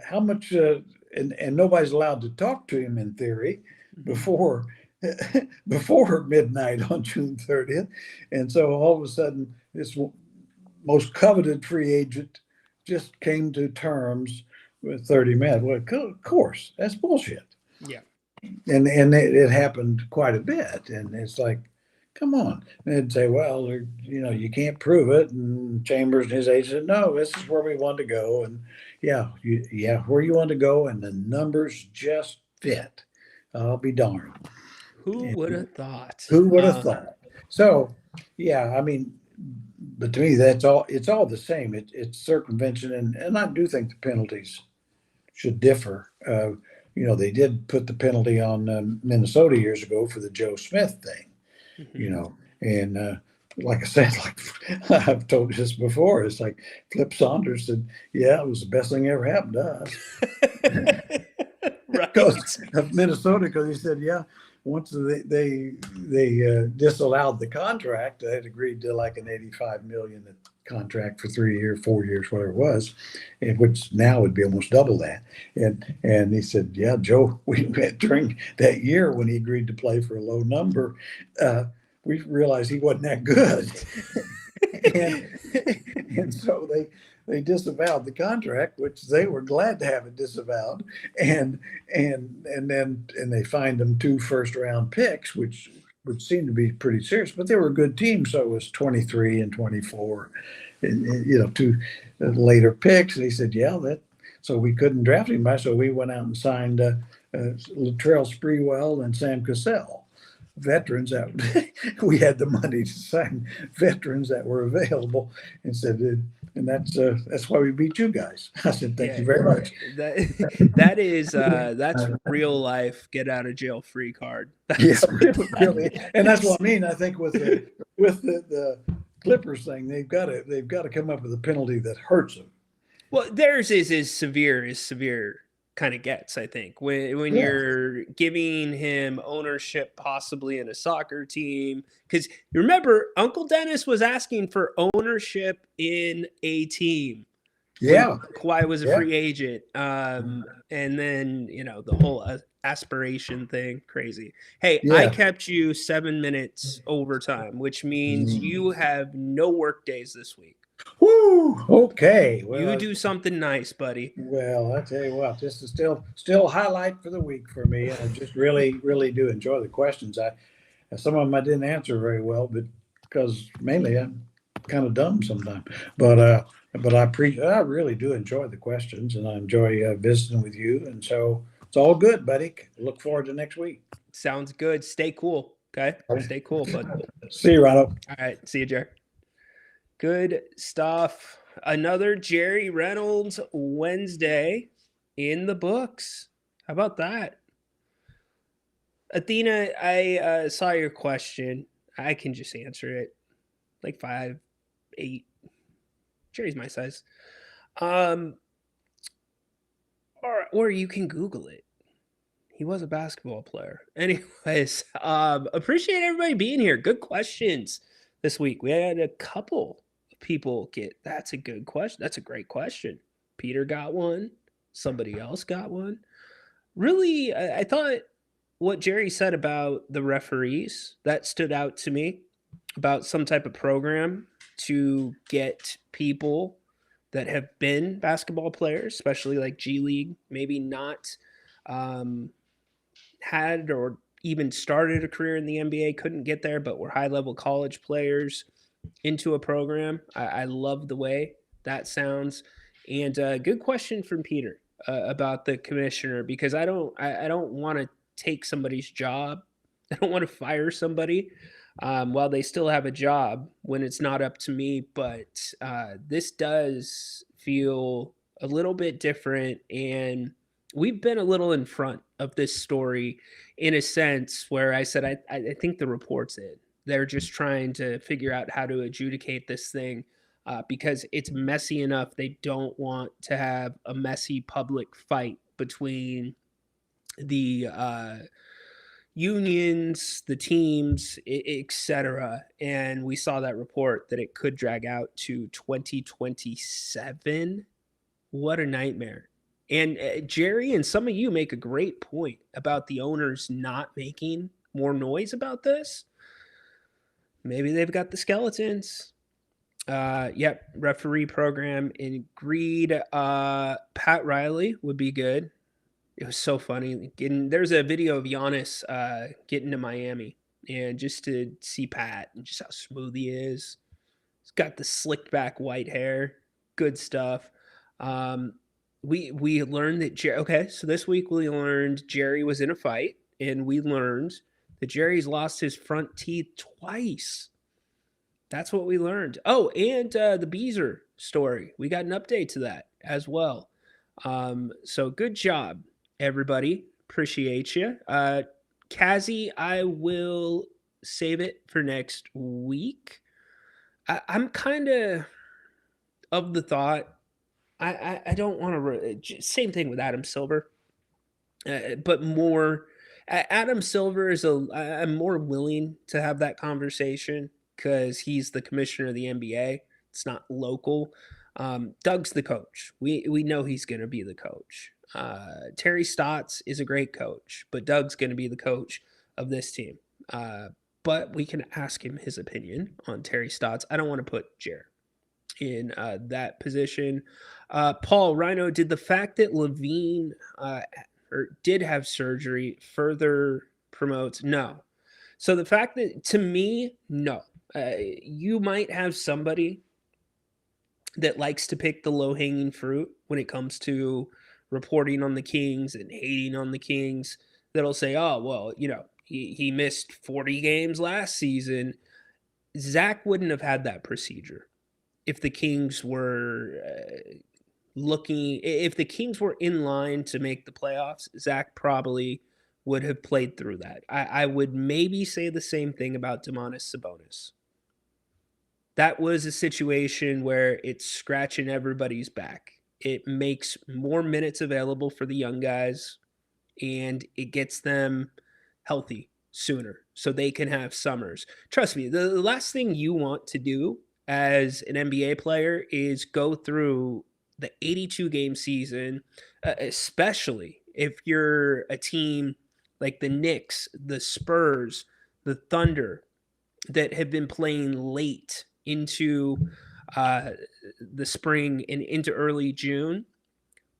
how much, and nobody's allowed to talk to him in theory before midnight on June 30th. And so all of a sudden, this most coveted free agent just came to terms with 30 minutes. Well, of course, that's bullshit. Yeah. and it happened quite a bit. And it's like, come on. And they'd say, well, you can't prove it. And Chambers and his agent said, no, this is where we want to go. And where you want to go. And the numbers just fit. I'll be darned. Who would have thought? Who would have thought? So, yeah, I mean, but to me, it's all the same. It's circumvention. And I do think the penalties should differ. They did put the penalty on Minnesota years ago for the Joe Smith thing. And like I said, like I've told you this before, it's like Flip Saunders said, yeah, it was the best thing ever happened to us. Right. Of Minnesota, because he said, yeah, once they disallowed the contract, they had agreed to like an $85 million contract for 3 years, 4 years, whatever it was, and which now would be almost double that. And he said, yeah, Joe, we during that year when he agreed to play for a low number, we realized he wasn't that good. and so they disavowed the contract, which they were glad to have it disavowed, and they fined them 2 first-round picks, which would seem to be pretty serious, but they were a good team, so it was 23 and 24, and 2 later picks. And he said, yeah, so we couldn't draft anybody, so we went out and signed Latrell Sprewell and Sam Cassell, veterans that we had the money to sign veterans that were available, and said, and that's why we beat you guys. I said, thank you very much. That's real life get out of jail free card. Really. And that's what I mean. I think with the Clippers thing, they've got to come up with a penalty that hurts them. Well, theirs is as severe kind of gets, I think, when you're giving him ownership possibly in a soccer team, because you remember Uncle Dennis was asking for ownership in a team. Yeah, Kawhi was a free agent, and then the whole aspiration thing, crazy. Hey, I kept you 7 minutes overtime, which means you have no work days this week. Woo! Okay. Well, you do something nice, buddy. Well, I tell you what, this is still a highlight for the week for me. I just really, really do enjoy the questions. Some of them I didn't answer very well, but because mainly I'm kind of dumb sometimes. But I really do enjoy the questions, and I enjoy visiting with you. And so it's all good, buddy. Look forward to next week. Sounds good. Stay cool. Okay. Stay cool, bud. See you, Ryno. All right. See you, Jerry. Good stuff. Another Jerry Reynolds Wednesday in the books. How about that? Athena, I saw your question. I can just answer it. Like 5'8". Jerry's my size. Or you can Google it. He was a basketball player. Anyways, appreciate everybody being here. Good questions this week. We had a couple people get, that's a good question. That's a great question. Peter got one. Somebody else got one. Really, I thought what Jerry said about the referees, that stood out to me, about some type of program to get people that have been basketball players, especially like G League, maybe not had or even started a career in the NBA, couldn't get there, but were high-level college players, into a program. I love the way that sounds. And good question from Peter about the commissioner, because I don't want to take somebody's job. I don't want to fire somebody while they still have a job when it's not up to me. But this does feel a little bit different, and we've been a little in front of this story in a sense where I said I think the report's in. They're just trying to figure out how to adjudicate this thing because it's messy enough. They don't want to have a messy public fight between the unions, the teams, etc. And we saw that report that it could drag out to 2027. What a nightmare. And Jerry and some of you make a great point about the owners not making more noise about this. Maybe they've got the skeletons. Yep, referee program agreed. Pat Riley would be good. It was so funny. There's a video of Giannis getting to Miami, and just to see Pat and just how smooth he is. He's got the slicked back white hair. Good stuff. Um, we learned that Jerry. Okay, so this week we learned Jerry was in a fight, and we learned that Jerry's lost his front teeth twice. That's what we learned. Oh, and the Beezer story. We got an update to that as well. So good job, everybody. Appreciate you. Kazi, I will save it for next week. I'm kind of the thought. I don't want to. Same thing with Adam Silver, but more. Adam Silver is I'm more willing to have that conversation because he's the commissioner of the NBA. It's not local. Doug's the coach. We know he's going to be the coach. Terry Stotts is a great coach, but Doug's going to be the coach of this team. But we can ask him his opinion on Terry Stotts. I don't want to put Jared in that position. Paul Ryno, did the fact that Levine did have surgery further promotes? No. So the fact that, to me, no. You might have somebody that likes to pick the low-hanging fruit when it comes to reporting on the Kings and hating on the Kings that'll say, oh, well, he missed 40 games last season. Zach wouldn't have had that procedure if the Kings were if the Kings were in line to make the playoffs. Zach probably would have played through that. I would maybe say the same thing about Domantas Sabonis. That was a situation where it's scratching everybody's back. It makes more minutes available for the young guys, and it gets them healthy sooner so they can have summers. Trust me, the last thing you want to do as an NBA player is go through the 82-game season, especially if you're a team like the Knicks, the Spurs, the Thunder, that have been playing late into the spring and into early June.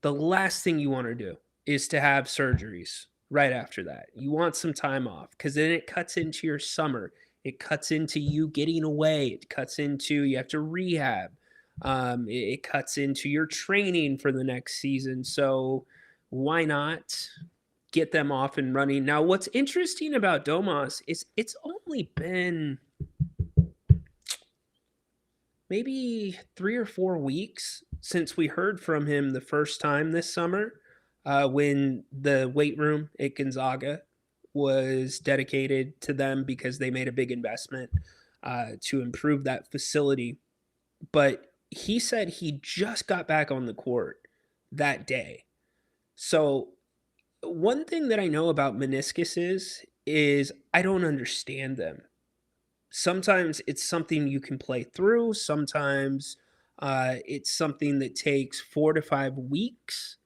The last thing you want to do is to have surgeries right after that. You want some time off because then it cuts into your summer. It cuts into you getting away. It cuts into you have to rehab. It cuts into your training for the next season. So why not get them off and running? Now, what's interesting about Domas is it's only been maybe 3 or 4 weeks since we heard from him the first time this summer, when the weight room at Gonzaga was dedicated to them because they made a big investment to improve that facility. But he said he just got back on the court that day. So one thing that I know about meniscuses is I don't understand them. Sometimes it's something you can play through. Sometimes it's something that takes 4 to 5 weeks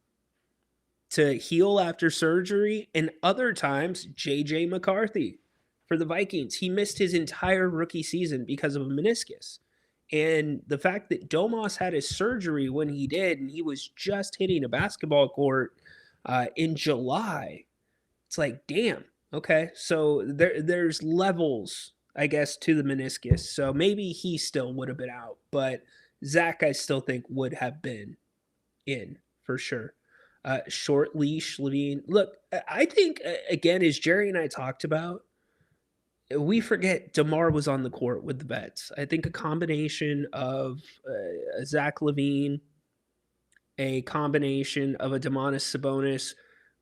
to heal after surgery. And other times, J.J. McCarthy for the Vikings, he missed his entire rookie season because of a meniscus. And the fact that Domas had his surgery when he did, and he was just hitting a basketball court in July, it's like, damn, okay. So there's levels, I guess, to the meniscus. So maybe he still would have been out, but Zach, I still think, would have been in for sure. Short leash, Levine. Look, I think, again, as Jerry and I talked about, we forget DeMar was on the court with the vets. I think a combination of Zach LaVine, a combination of a Domantas Sabonis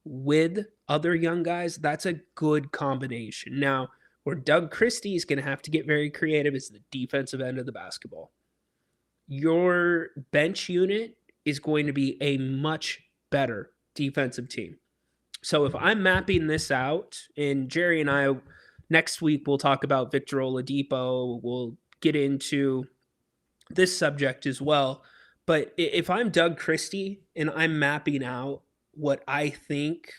with other young guys, that's a good combination. Now, where Doug Christie is going to have to get very creative is the defensive end of the basketball. Your bench unit is going to be a much better defensive team. So if I'm mapping this out, and Jerry and I, next week, we'll talk about Victor Oladipo. We'll get into this subject as well. But if I'm Doug Christie and I'm mapping out what I think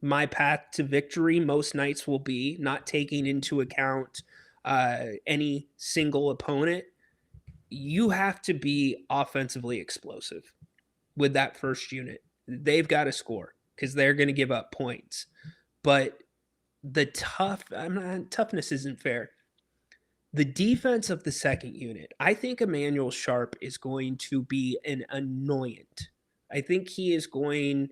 my path to victory most nights will be, not taking into account any single opponent, you have to be offensively explosive with that first unit. They've got to score. because they're going to give up points. But the toughness isn't fair. The defense of the second unit, I think Emmanuel Sharp is going to be an annoyant. I think he is going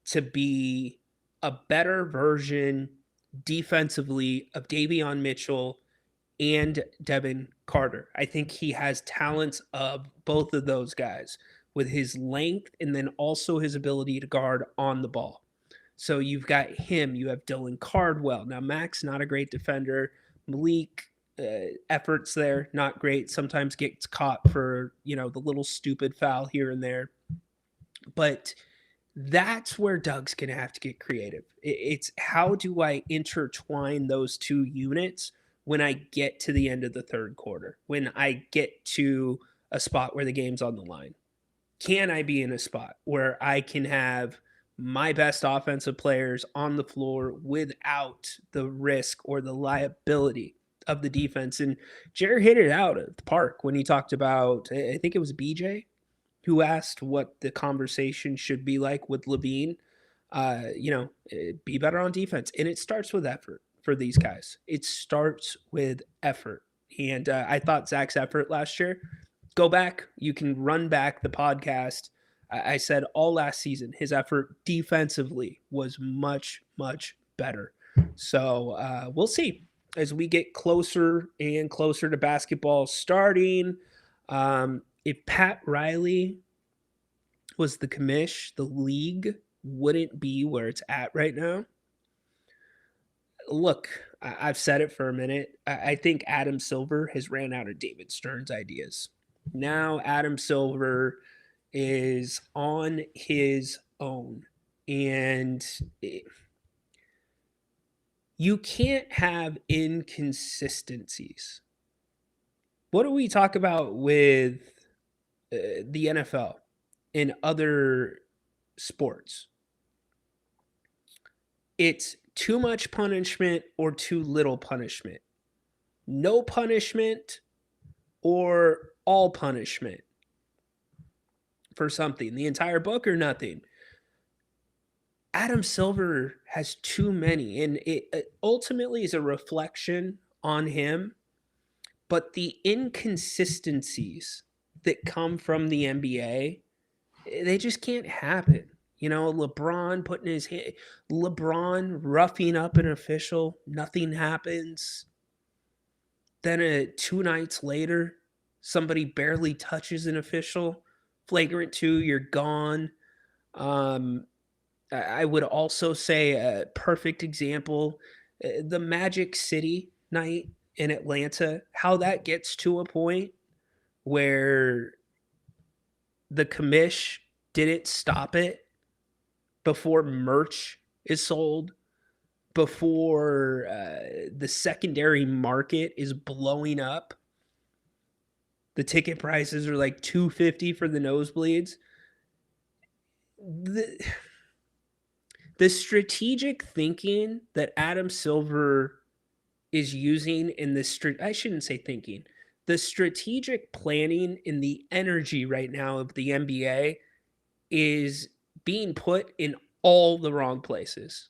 to be a better version defensively of Davion Mitchell and Devin Carter. I think he has talents of both of those guys with his length and then also his ability to guard on the ball. So you've got him. You have Dylan Cardwell. Now, Mac's not a great defender. Malik, efforts there, not great. Sometimes gets caught for, the little stupid foul here and there. But that's where Doug's going to have to get creative. It's how do I intertwine those two units when I get to the end of the third quarter, when I get to a spot where the game's on the line? Can I be in a spot where I can have my best offensive players on the floor without the risk or the liability of the defense? And Jared hit it out at the park when he talked about, I think it was BJ who asked what the conversation should be like with Levine. Be better on defense. And it starts with effort for these guys. It starts with effort. And I thought Zach's effort last year, go back, you can run back the podcast. I said all last season, his effort defensively was much, much better. So we'll see as we get closer and closer to basketball starting. If Pat Riley was the commish, the league wouldn't be where it's at right now. Look, I've said it for a minute. I think Adam Silver has ran out of David Stern's ideas. Now Adam Silver is on his own. And you can't have inconsistencies. What do we talk about with the NFL and other sports? It's too much punishment or too little punishment. No punishment or all punishment for something. The entire book or nothing. Adam Silver has too many, and it ultimately is a reflection on him. But the inconsistencies that come from the NBA, they just can't happen. LeBron putting his hand, LeBron roughing up an official, nothing happens. Then 2 nights later, somebody barely touches an official. Flagrant 2, you're gone. I would also say a perfect example, the Magic City night in Atlanta, how that gets to a point where the commish didn't stop it before merch is sold, before the secondary market is blowing up. The ticket prices are like $250 for the nosebleeds. The strategic thinking that Adam Silver is using in this, I shouldn't say thinking, the strategic planning in the energy right now of the NBA is being put in all the wrong places.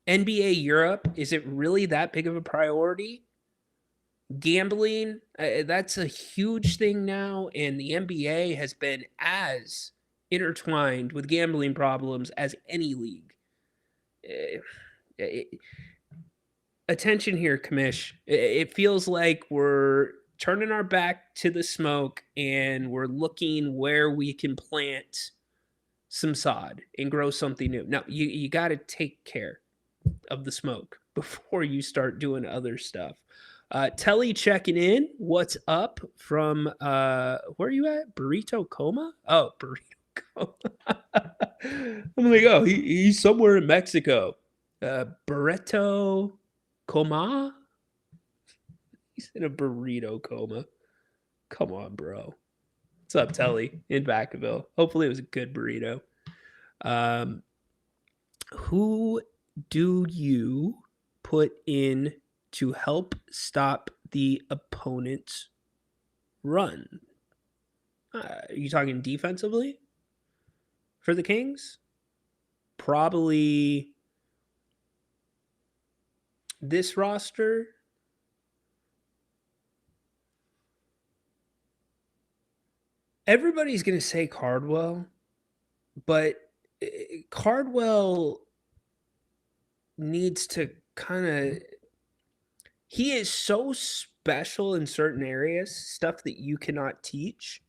NBA Europe, is it really that big of a priority? Gambling, that's a huge thing now, and the NBA has been as intertwined with gambling problems as any league. Attention here, commish. It feels like we're turning our back to the smoke and we're looking where we can plant some sod and grow something new. Now, you got to take care of the smoke before you start doing other stuff. Telly checking in. What's up from, where are you at? Burrito Coma? Oh, Burrito Coma. I'm like, oh, he's somewhere in Mexico. Burrito Coma? He's in a burrito coma. Come on, bro. What's up, Telly in Vacaville? Hopefully it was a good burrito. Who do you put in to help stop the opponent's run? Are you talking defensively for the Kings? probably this roster. Everybody's going to say Cardwell, but Cardwell needs to kind of, he is so special in certain areas, stuff that you cannot teach.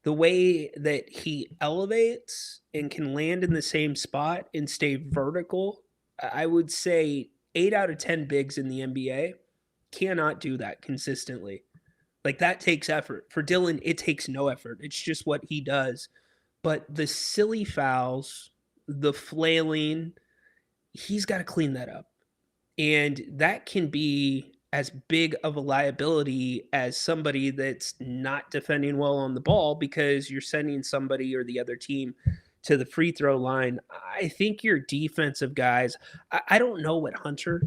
The way that he elevates and can land in the same spot and stay vertical, I would say 8 out of 10 bigs in the NBA cannot do that consistently. Like, that takes effort. For Dylan, it takes no effort. It's just what he does. But the silly fouls, the flailing, he's got to clean that up. And that can be as big of a liability as somebody that's not defending well on the ball, because you're sending somebody or the other team to the free throw line. I think your defensive guys, I don't know what Hunter's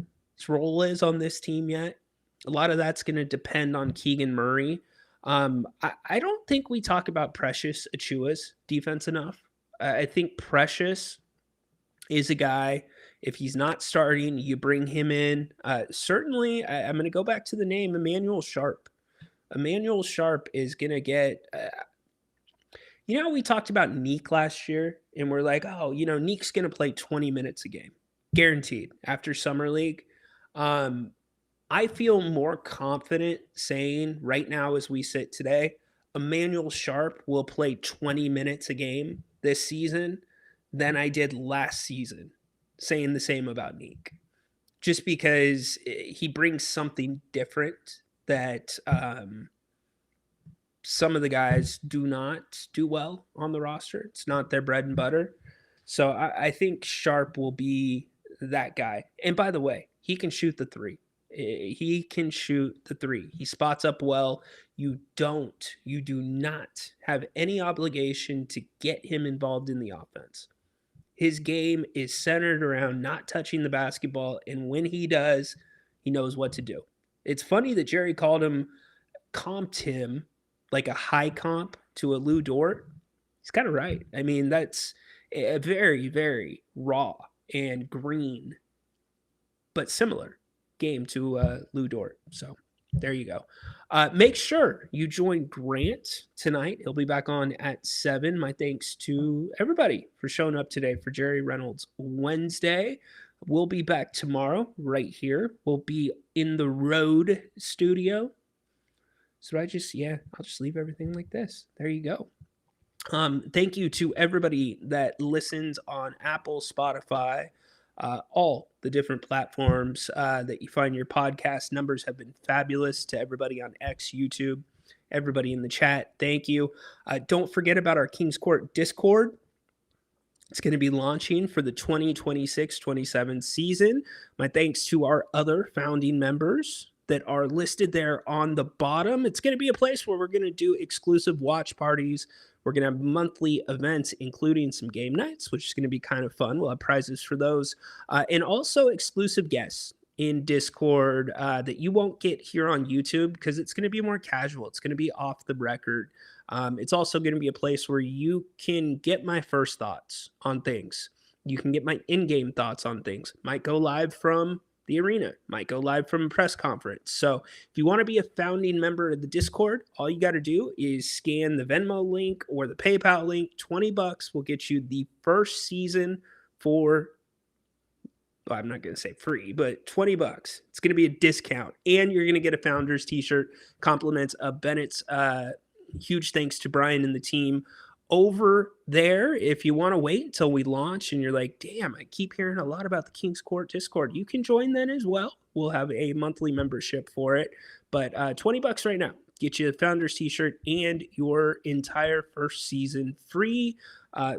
role is on this team yet. A lot of that's going to depend on Keegan Murray. I don't think we talk about Precious Achua's defense enough. I think Precious is a guy, if he's not starting, you bring him in. Certainly, I'm going to go back to the name, Emmanuel Sharp. Emmanuel Sharp is going to get... we talked about Neek last year, and we're like, oh, Neek's going to play 20 minutes a game. Guaranteed, after Summer League. I feel more confident saying right now as we sit today, Emmanuel Sharp will play 20 minutes a game this season than I did last season, saying the same about Neek. Just because he brings something different that some of the guys do not do well on the roster. It's not their bread and butter. So I think Sharp will be that guy. And by the way, he can shoot the three. He can shoot the three. He spots up well. You do not have any obligation to get him involved in the offense. His game is centered around not touching the basketball, and when he does, he knows what to do. It's funny that Jerry comped him like a high comp to a Lou Dort. He's kind of right. I mean, that's a very, very raw and green, but similar game to Lou Dort. So there you go. Make sure you join Grant tonight. He'll be back on at 7. My thanks to everybody for showing up today for Jerry Reynolds Wednesday. We'll be back tomorrow right here. We'll be in the road studio. So I'll just leave everything like this. There you go. Thank you to everybody that listens on Apple, Spotify, all the different platforms that you find your podcast. Numbers have been fabulous. To everybody on X, YouTube, everybody in the chat, thank you. Don't forget about our Kings Court Discord. It's going to be launching for the 2026-27 season. My thanks to our other founding members that are listed there on the bottom. It's going to be a place where we're going to do exclusive watch parties. We're going to have monthly events, including some game nights, which is going to be kind of fun. We'll have prizes for those. And also exclusive guests in Discord that you won't get here on YouTube, because it's going to be more casual. It's going to be off the record. It's also going to be a place where you can get my first thoughts on things. You can get my in-game thoughts on things. Might go live from the arena, might go live from a press conference. So if you want to be a founding member of the Discord, all you got to do is scan the Venmo link or the PayPal link. $20 will get you the first season for, well, I'm not going to say free, but $20. It's going to be a discount, and you're going to get a Founders t-shirt, compliments of Bennett's. Huge thanks to Brian and the team over there. If you want to wait until we launch and you're like, damn, I keep hearing a lot about the Kings Court Discord, you can join then as well. We'll have a monthly membership for it, but $20 right now. Get you a Founders t-shirt and your entire first season free.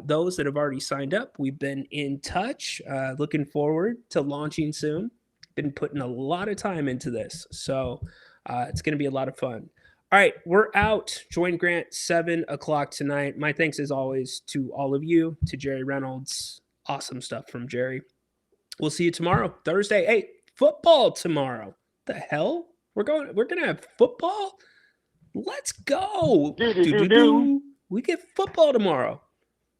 Those that have already signed up, we've been in touch. Looking forward to launching soon. Been putting a lot of time into this, so it's going to be a lot of fun. All right, we're out. Join Grant 7 o'clock tonight. My thanks as always to all of you, to Jerry Reynolds. Awesome stuff from Jerry. We'll see you tomorrow, Thursday. Hey, football tomorrow. The hell? We're gonna have football? Let's go. We get football tomorrow.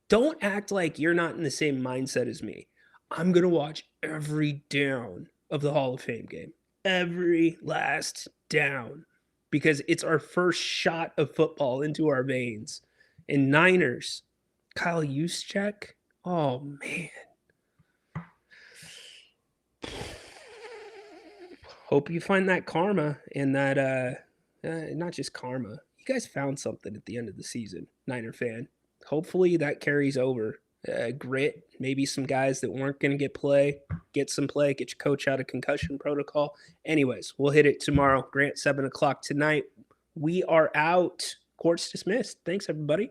Don't act like you're not in the same mindset as me. I'm going to watch every down of the Hall of Fame game. Every last down. Because it's our first shot of football into our veins. And Niners, Kyle Juszczyk, oh man. Hope you find that karma and that, not just karma. You guys found something at the end of the season, Niner fan. Hopefully that carries over. Grit, maybe some guys that weren't going to get some play, get your coach out of concussion protocol. Anyways, we'll hit it tomorrow. Grant, 7 o'clock tonight. We are out. Court's dismissed. Thanks, everybody.